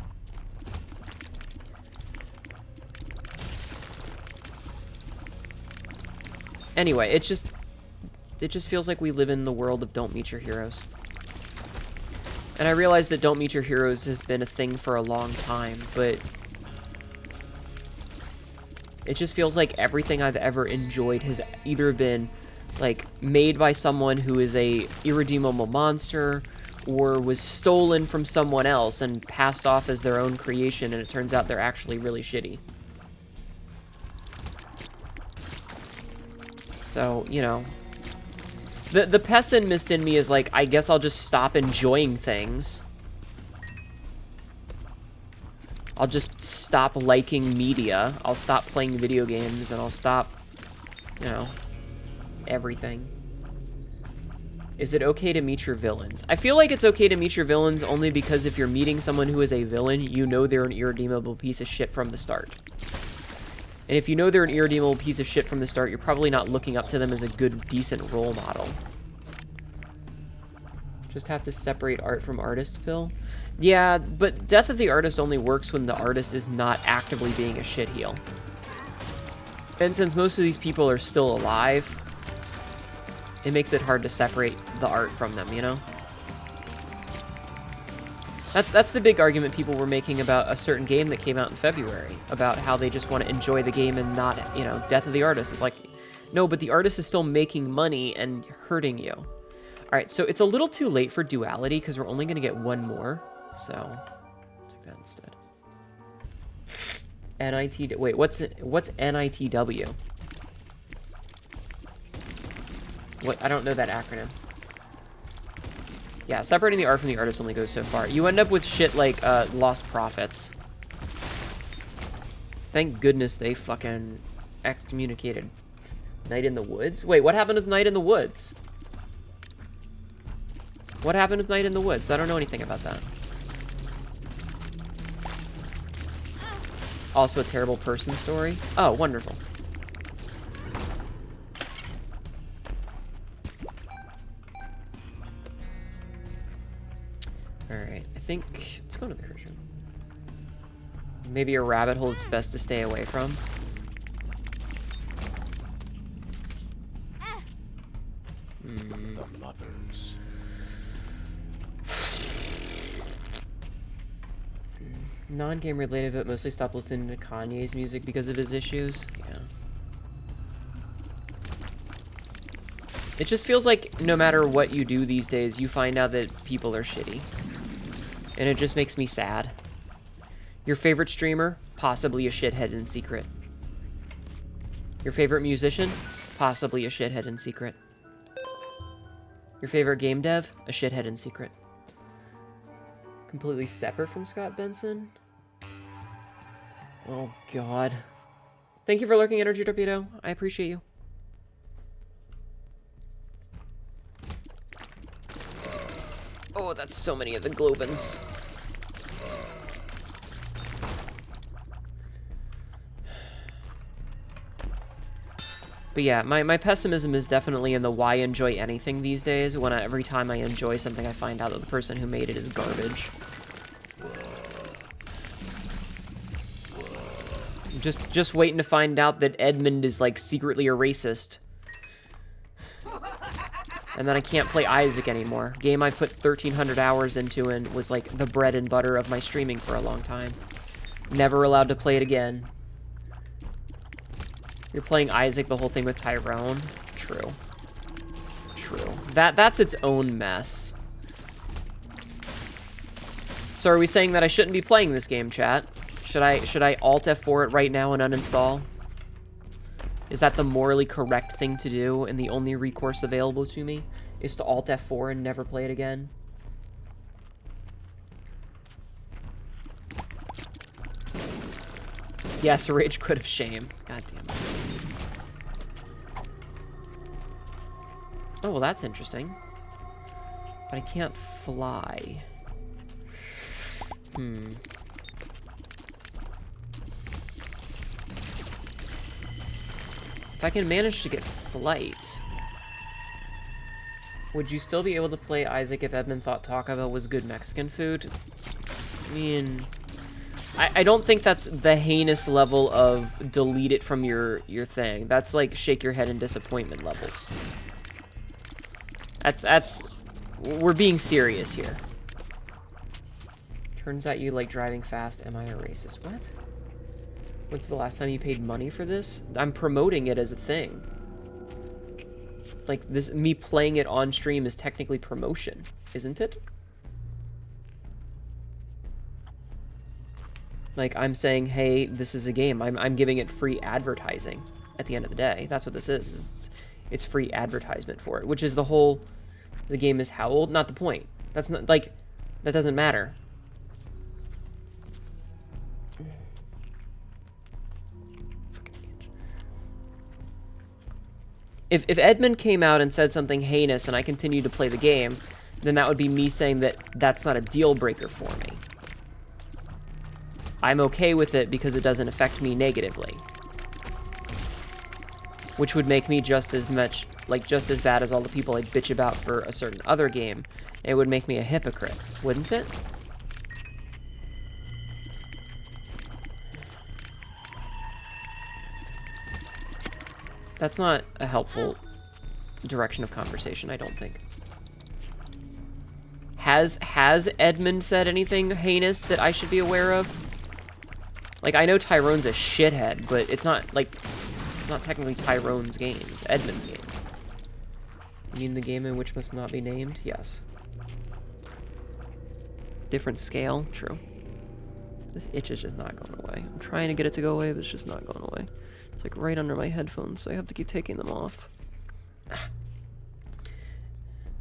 Anyway, it just feels like we live in the world of don't meet your heroes. And I realize that don't meet your heroes has been a thing for a long time, but it just feels like everything I've ever enjoyed has either been, like, made by someone who is a irredeemable monster, or was stolen from someone else and passed off as their own creation, and it turns out they're actually really shitty. So, you know, the pessimist in me is like, I guess I'll just stop enjoying things. I'll just stop liking media. I'll stop playing video games, and I'll stop, you know, everything. Is it okay to meet your villains? I feel like it's okay to meet your villains only because if you're meeting someone who is a villain, you know they're an irredeemable piece of shit from the start. And if you know they're an irredeemable piece of shit from the start, you're probably not looking up to them as a good, decent role model. Just have to separate art from artist, Phil? Yeah, but death of the artist only works when the artist is not actively being a shitheel. And since most of these people are still alive, it makes it hard to separate the art from them, you know? That's the big argument people were making about a certain game that came out in February, about how they just want to enjoy the game and not, you know, death of the artist. It's like, no, but the artist is still making money and hurting you. All right, so it's a little too late for duality because we're only going to get one more. So, take that instead. NIT. Wait, what's NITW? What? I don't know that acronym. Yeah, separating the art from the artist only goes so far. You end up with shit like Lost Prophets. Thank goodness they fucking excommunicated Night in the Woods. Wait, what happened with Night in the Woods? What happened with Night in the Woods? I don't know anything about that. Also a terrible person story. Oh, wonderful. Alright, I think... Let's go to the Christian. Maybe a rabbit hole it's best to stay away from. The mothers. Non-game related, but mostly stopped listening to Kanye's music because of his issues. Yeah. It just feels like no matter what you do these days, you find out that people are shitty. And it just makes me sad. Your favorite streamer? Possibly a shithead in secret. Your favorite musician? Possibly a shithead in secret. Your favorite game dev? A shithead in secret. Completely separate from Scott Benson? Oh, God. Thank you for lurking, Energy Torpedo. I appreciate you. Oh, that's so many of the Globins. But yeah, my pessimism is definitely in the why enjoy anything these days, when every time I enjoy something I find out that the person who made it is garbage. Just waiting to find out that Edmund is, like, secretly a racist. And then I can't play Isaac anymore. Game I put 1,300 hours into and was, like, the bread and butter of my streaming for a long time. Never allowed to play it again. You're playing Isaac, the whole thing with Tyrone? True. True. That's its own mess. So are we saying that I shouldn't be playing this game, chat? Should I Alt F4 it right now and uninstall? Is that the morally correct thing to do, and the only recourse available to me is to Alt F4 and never play it again? Yes, rage quit of shame. God damn it. Oh, well, that's interesting. But I can't fly. If I can manage to get flight, would you still be able to play Isaac if Edmund thought Taco Bell was good Mexican food? I mean, I don't think that's the heinous level of delete it from your thing. That's like shake your head in disappointment levels. That's we're being serious here. Turns out you like driving fast. Am I a racist? What? When's the last time you paid money for this? I'm promoting it as a thing. Like, this, me playing it on stream is technically promotion, isn't it? Like, I'm saying, hey, this is a game. I'm giving it free advertising at the end of the day. That's what this is it's free advertisement for it, which is the whole, the game is how old? Not the point. That's not, like, that doesn't matter. If Edmund came out and said something heinous and I continued to play the game, then that would be me saying that that's not a deal breaker for me. I'm okay with it because it doesn't affect me negatively. Which would make me just as much, like, just as bad as all the people I bitch about for a certain other game. It would make me a hypocrite, wouldn't it? That's not a helpful direction of conversation, I don't think. Has Edmund said anything heinous that I should be aware of? Like, I know Tyrone's a shithead, but it's not, like, it's not technically Tyrone's game. It's Edmund's game. You mean the game in which must not be named? Yes. Different scale? True. This itch is just not going away. I'm trying to get it to go away, but it's just not going away. It's like right under my headphones, so I have to keep taking them off.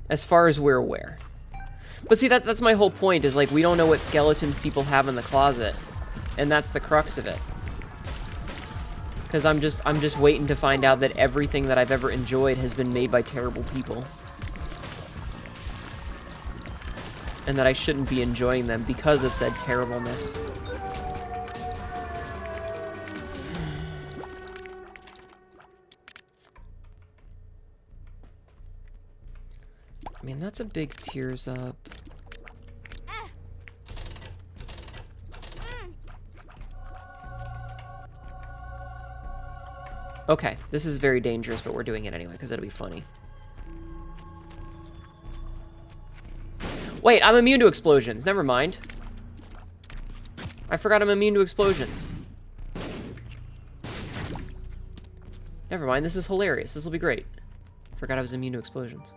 As far as we're aware. But see, that's my whole point, is like, we don't know what skeletons people have in the closet. And that's the crux of it. Because I'm just waiting to find out that everything that I've ever enjoyed has been made by terrible people. And that I shouldn't be enjoying them because of said terribleness. I mean, that's a big tears up. Okay, this is very dangerous, but we're doing it anyway, because it'll be funny. Wait, I'm immune to explosions. Never mind. I forgot I'm immune to explosions. Never mind, this is hilarious. This will be great. Forgot I was immune to explosions.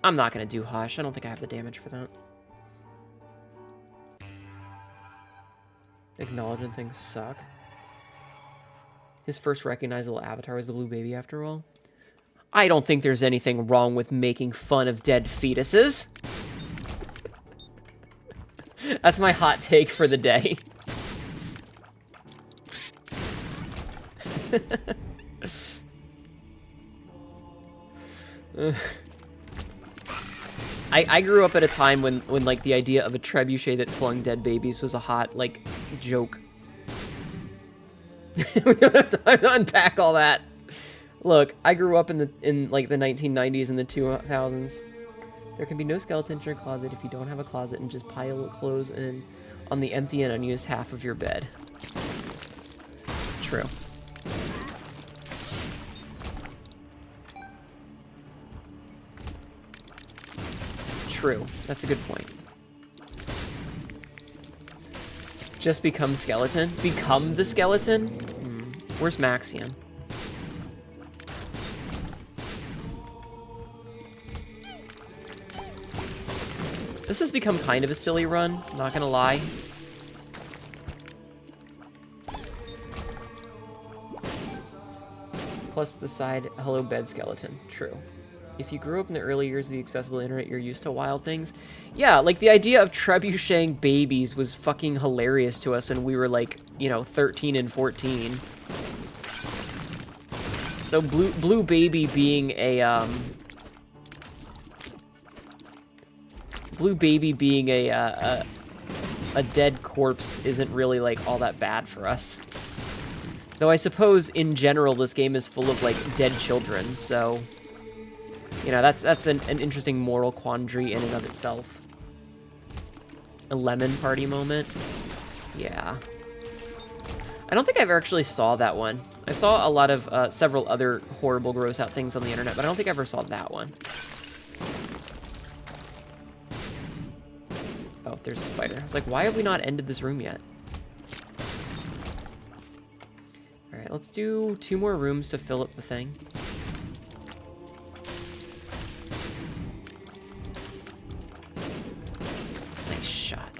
I'm not going to do Hush. I don't think I have the damage for that. Acknowledging things suck. His first recognizable avatar was the blue baby, after all. I don't think there's anything wrong with making fun of dead fetuses. That's my hot take for the day. I grew up at a time when like the idea of a trebuchet that flung dead babies was a hot like joke. We don't have time to unpack all that. Look, I grew up in like the 1990s and the 2000s. There can be no skeleton in your closet if you don't have a closet and just pile clothes in on the empty and unused half of your bed. True. True. That's a good point. Just become skeleton? Become the skeleton? Where's Maxian? This has become kind of a silly run, not gonna lie. Plus the side, hello bed skeleton. True. If you grew up in the early years of the accessible internet, you're used to wild things. Yeah, like the idea of trebucheting babies was fucking hilarious to us when we were like, you know, 13 and 14. So blue baby being a dead corpse isn't really like all that bad for us. Though I suppose, in general, this game is full of, like, dead children, so... You know, that's an interesting moral quandary in and of itself. A lemon party moment? Yeah. I don't think I've actually saw that one. I saw a lot of, several other horrible, gross-out things on the internet, but I don't think I ever saw that one. Oh, there's a spider. I was like, why have we not ended this room yet? Alright, let's do 2 more rooms to fill up the thing. Nice shot.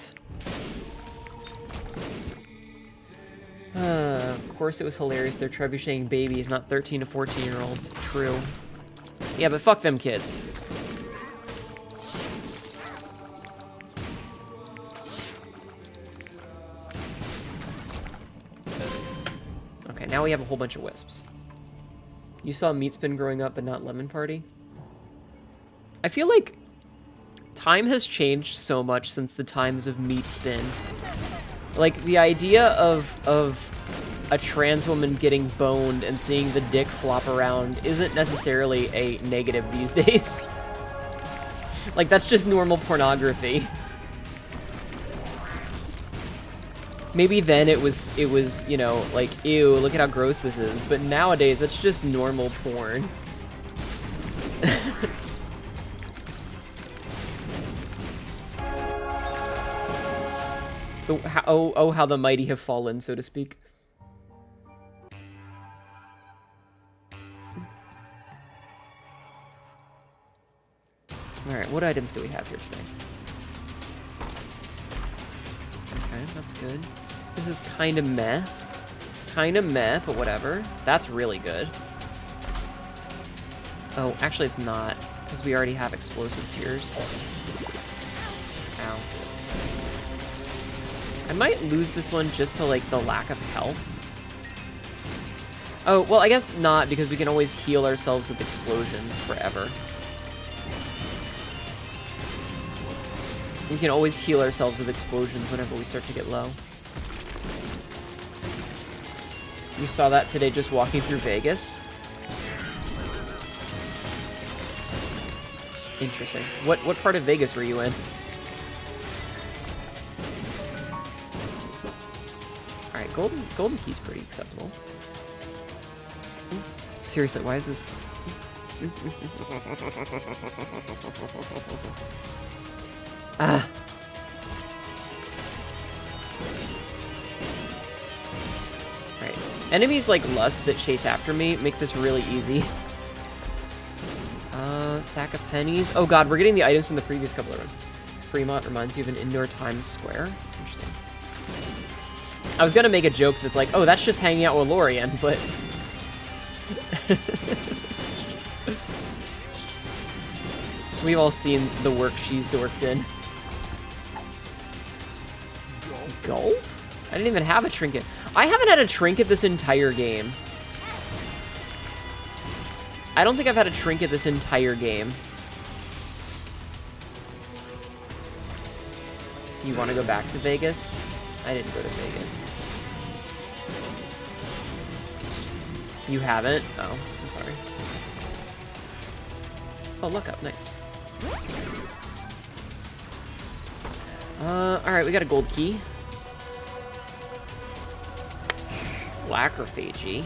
Of course it was hilarious. They're trebucheting babies, not 13 to 14-year-olds. True. Yeah, but fuck them kids. Okay, now we have a whole bunch of wisps. You saw Meat Spin growing up, but not Lemon Party? I feel like time has changed so much since the times of Meat Spin. Like, the idea of a trans woman getting boned and seeing the dick flop around isn't necessarily a negative these days. Like, that's just normal pornography. Maybe then it was, you know, like, ew, look at how gross this is. But nowadays, that's just normal porn. How the mighty have fallen, so to speak. Alright, what items do we have here today? Okay, that's good. This is kind of meh. Kind of meh, but whatever. That's really good. Oh, actually it's not, because we already have explosive tears. Ow. I might lose this one just to, like, the lack of health. Oh, well, I guess not, because we can always heal ourselves with explosions forever. We can always heal ourselves with explosions whenever we start to get low. You saw that today just walking through Vegas? Interesting. What part of Vegas were you in? Alright, golden key's pretty acceptable. Seriously, why is this? Ah. Alright. Enemies like Lust that chase after me make this really easy. Sack of pennies. Oh god, we're getting the items from the previous couple of runs. Fremont reminds you of an indoor Times Square. Interesting. I was gonna make a joke that's like, oh, that's just hanging out with Lorian, but... We've all seen the work she's worked in. Gulp? I didn't even have a trinket. I haven't had a trinket this entire game. I don't think I've had a trinket this entire game. You want to go back to Vegas? I didn't go to Vegas. You haven't? Oh, I'm sorry. Oh, look up. Nice. Alright, we got a gold key. Lacrophagy.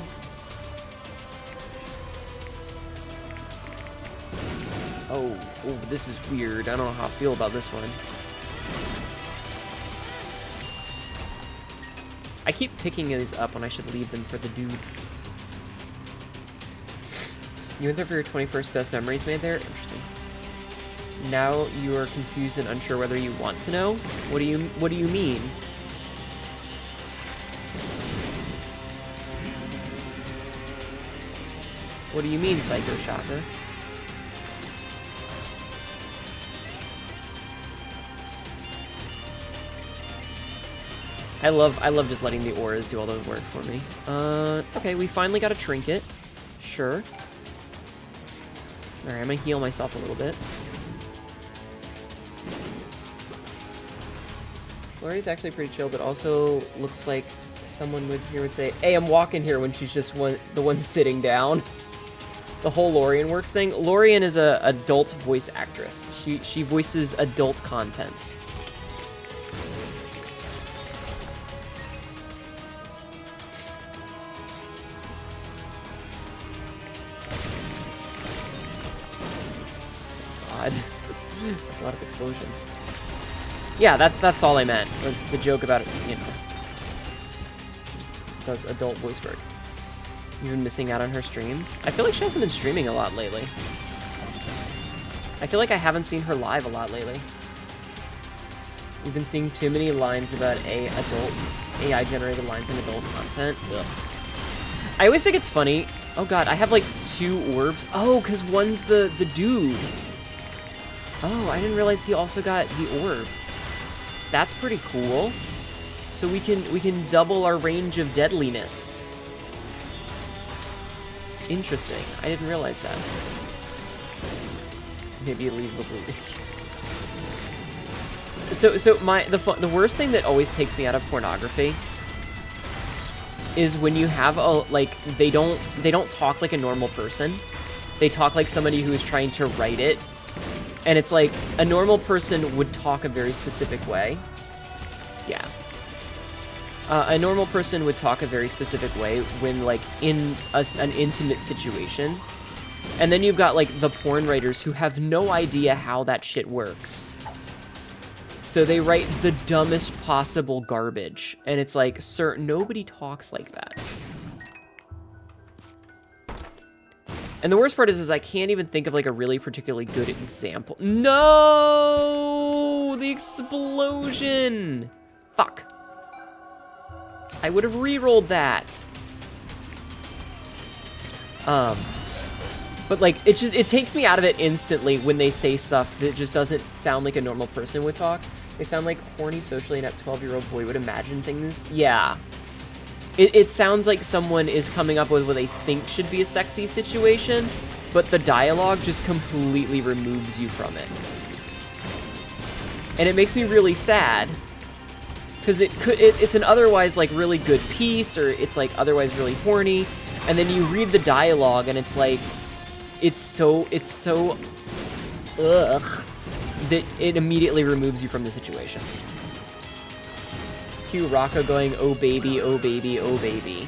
Oh, this is weird. I don't know how I feel about this one. I keep picking these up when I should leave them for the dude. You went there for your 21st best memories made there? Interesting. Now you are confused and unsure whether you want to know? What do you mean? What do you mean, Psycho Shocker? I love just letting the auras do all the work for me. Okay, we finally got a trinket. Sure. Alright, I'm gonna heal myself a little bit. Lori's actually pretty chill, but also looks like someone would say, "Hey, I'm walking here," when she's just the one sitting down. The whole Lorian Works thing. Lorian is a adult voice actress. She voices adult content. God, that's a lot of explosions. Yeah, that's all I meant. Was the joke about it? You know, just does adult voice work. You've been missing out on her streams. I feel like she hasn't been streaming a lot lately. I feel like I haven't seen her live a lot lately. We've been seeing too many lines about AI-generated lines in adult content. Ugh. I always think it's funny. Oh god, I have like 2 orbs. Oh, because one's the dude. Oh, I didn't realize he also got the orb. That's pretty cool. So we can double our range of deadliness. Interesting. I didn't realize that. Maybe leave the blue. So the worst thing that always takes me out of pornography is when you have they don't talk like a normal person. They talk like somebody who is trying to write it. And it's like a normal person would talk a very specific way. Yeah. A normal person would talk a very specific way when, like, in an intimate situation. And then you've got, like, the porn writers who have no idea how that shit works. So they write the dumbest possible garbage. And it's like, sir, nobody talks like that. And the worst part is I can't even think of, like, a really particularly good example. No! The explosion! Fuck. I would have re-rolled that. But like, it takes me out of it instantly when they say stuff that just doesn't sound like a normal person would talk. They sound like horny, socially inept 12-year-old boy would imagine things. Yeah. It sounds like someone is coming up with what they think should be a sexy situation, but the dialogue just completely removes you from it. And it makes me really sad. Because it's an otherwise, like, really good piece, or it's, like, otherwise really horny, and then you read the dialogue, and it's, like, it's so, ugh, that it immediately removes you from the situation. Cue Rocco going, oh baby, oh baby, oh baby.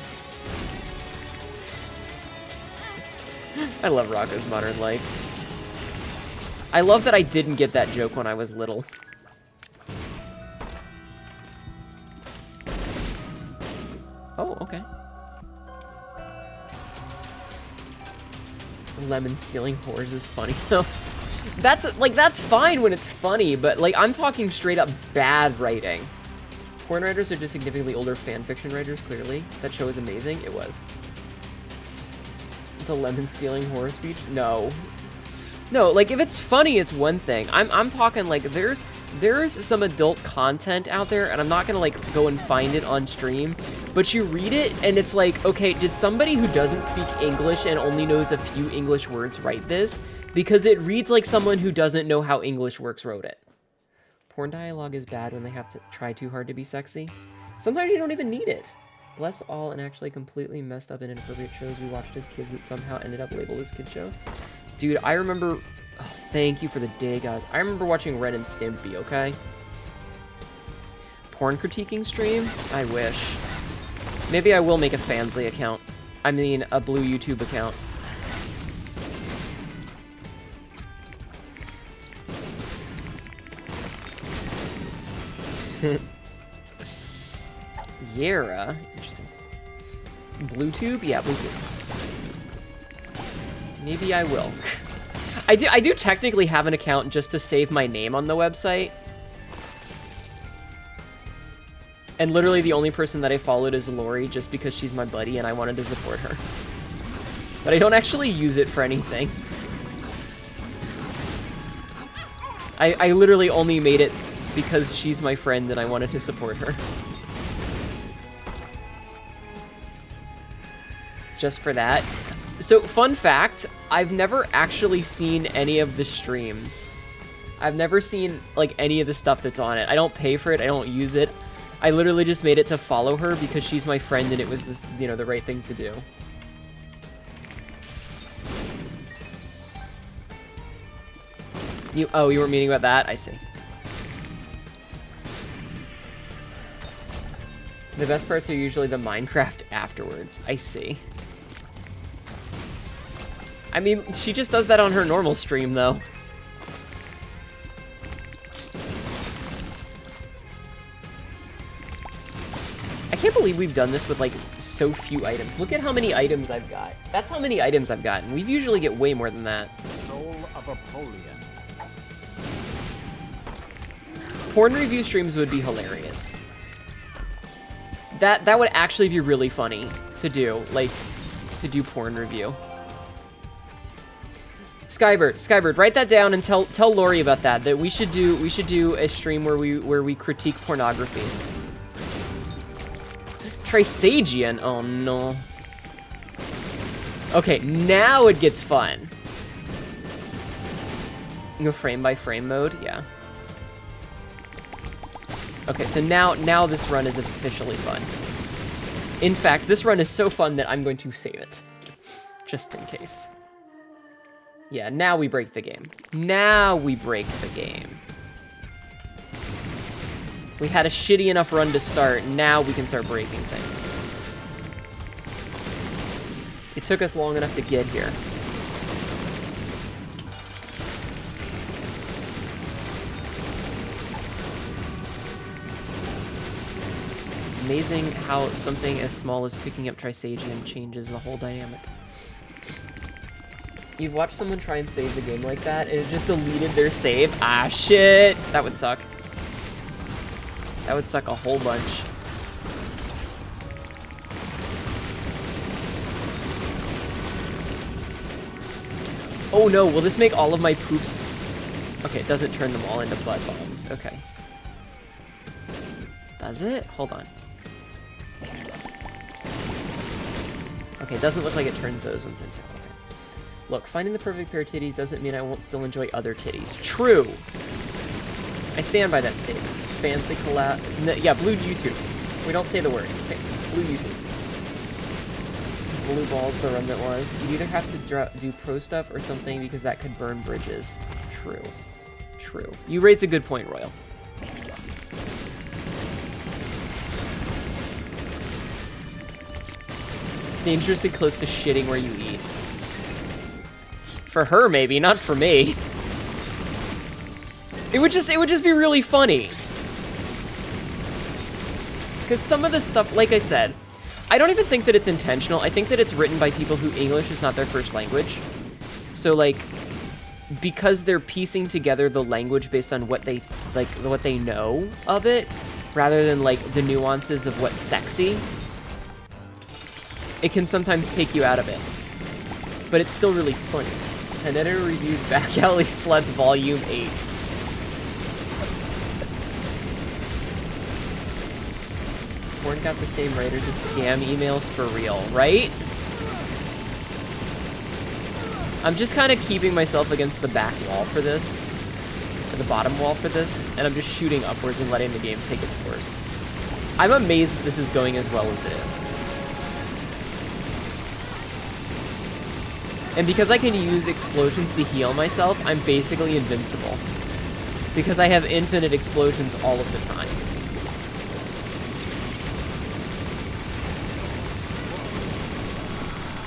I love Rocco's Modern Life. I love that I didn't get that joke when I was little. Oh, okay. Lemon stealing whores is funny though. That's fine when it's funny, but like I'm talking straight up bad writing. Porn writers are just significantly older fan fiction writers, clearly. That show is amazing. It was. The lemon stealing whore speech? No. No, like if it's funny, it's one thing. I'm talking like there's some adult content out there, and I'm not gonna like go and find it on stream, but you read it and it's like, okay, did somebody who doesn't speak English and only knows a few English words write this? Because it reads like someone who doesn't know how English works wrote it. Porn dialogue is bad when they have to try too hard to be sexy. Sometimes you don't even need it. Bless all and actually completely messed up and inappropriate shows we watched as kids that somehow ended up labeled as kid show. Dude, I remember... Oh, thank you for the day, guys. I remember watching Ren and Stimpy, okay? Porn critiquing stream? I wish. Maybe I will make a Fansly account. I mean, a Blue YouTube account. Yera? Interesting. Bluetooth? Yeah, Bluetooth. Maybe I will. I do technically have an account just to save my name on the website. And literally the only person that I followed is Lori just because she's my buddy and I wanted to support her. But I don't actually use it for anything. I literally only made it because she's my friend and I wanted to support her. Just for that. So, fun fact, I've never actually seen any of the streams. I've never seen, like, any of the stuff that's on it. I don't pay for it, I don't use it. I literally just made it to follow her because she's my friend and it was this, you know, the right thing to do. You weren't meaning about that? I see. The best parts are usually the Minecraft afterwards. I see. I mean, she just does that on her normal stream, though. I can't believe we've done this with, like, so few items. Look at how many items I've got. That's how many items I've gotten. We usually get way more than that. Soul of Apollyon. Porn review streams would be hilarious. That would actually be really funny to do, like, to do porn review. Skybird, write that down and tell Lori about that. That we should do a stream where we critique pornographies. Trisagion, oh no. Okay, now it gets fun. Go frame by frame mode, yeah. Okay, so now this run is officially fun. In fact, this run is so fun that I'm going to save it. Just in case. Yeah, now we break the game. Now we break the game. We had a shitty enough run to start, now we can start breaking things. It took us long enough to get here. Amazing how something as small as picking up Trisagion changes the whole dynamic. You've watched someone try and save the game like that, and it just deleted their save? Ah, shit! That would suck. That would suck a whole bunch. Oh no, will this make all of my poops... Okay, it doesn't turn them all into blood bombs. Okay. Does it? Hold on. Okay, it doesn't look like it turns those ones into... Okay. Look, finding the perfect pair of titties doesn't mean I won't still enjoy other titties. True! I stand by that statement. Fancy collab... No, yeah, blue YouTube. We don't say the word. Okay, blue YouTube. Blue balls, the run that was. You either have to do pro stuff or something because that could burn bridges. True. True. You raise a good point, Royal. Dangerously close to shitting where you eat. For her, maybe, not for me. It would just be really funny. Because some of the stuff, like I said, I don't even think that it's intentional. I think that it's written by people who English is not their first language. So, like, because they're piecing together the language based on what they, like, what they know of it, rather than, like, the nuances of what's sexy, it can sometimes take you out of it. But it's still really funny. Hnetu reviews Back Alley Sluts Volume 8. Porn got the same writers as scam emails for real, right? I'm just kind of keeping myself against the back wall for this, or the bottom wall for this, and I'm just shooting upwards and letting the game take its course. I'm amazed that this is going as well as it is. And because I can use explosions to heal myself, I'm basically invincible. Because I have infinite explosions all of the time.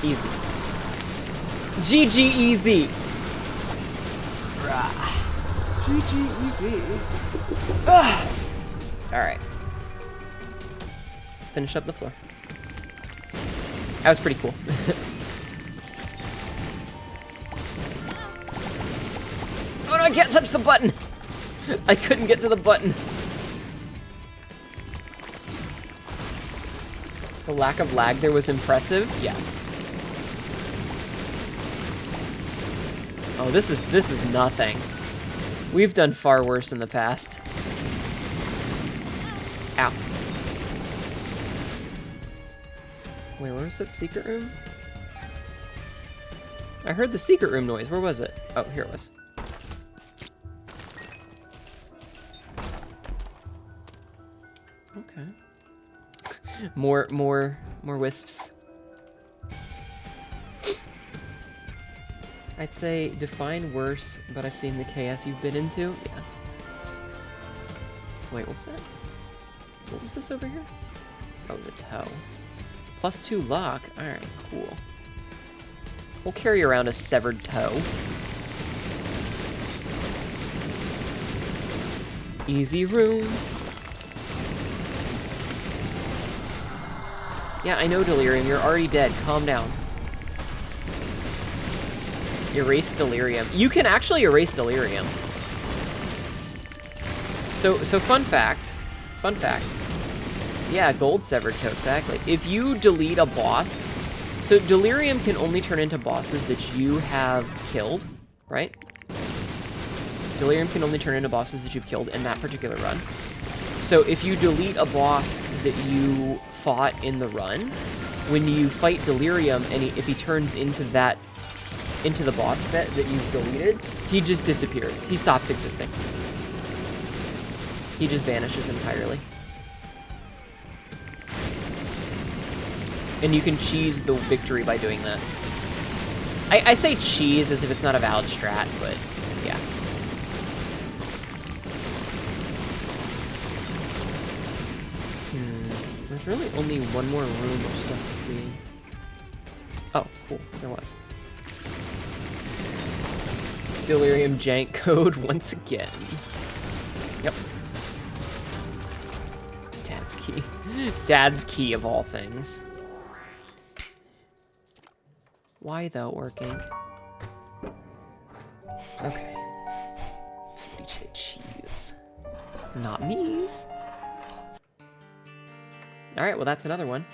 Easy. GG easy. GG easy. Alright. Let's finish up the floor. That was pretty cool. Oh no, I can't touch the button! I couldn't get to the button. The lack of lag there was impressive? Yes. Oh, this is nothing. We've done far worse in the past. Ow. Wait, where was that secret room? I heard the secret room noise. Where was it? Oh, here it was. Okay. More wisps. I'd say define worse, but I've seen the chaos you've been into. Yeah. Wait, what was that? What was this over here? That was a toe. +2 luck. Alright, cool. We'll carry around a severed toe. Easy room. Yeah, I know, Delirium. You're already dead. Calm down. Erase Delirium. You can actually erase Delirium. So fun fact. Fun fact. Yeah, gold severed toe, exactly. If you delete a boss... So Delirium can only turn into bosses that you have killed, right? Delirium can only turn into bosses that you've killed in that particular run. So if you delete a boss that you fought in the run, when you fight Delirium and if he turns into the boss that you've deleted, he just disappears. He stops existing. He just vanishes entirely. And you can cheese the victory by doing that. I say cheese as if it's not a valid strat, but yeah. There's really only one more room of stuff to be... Oh, cool. There was. Delirium jank code once again. Yep. Dad's key. Dad's key of all things. Why though, working? Okay. Somebody say cheese. Not me's. Alright, well that's another one.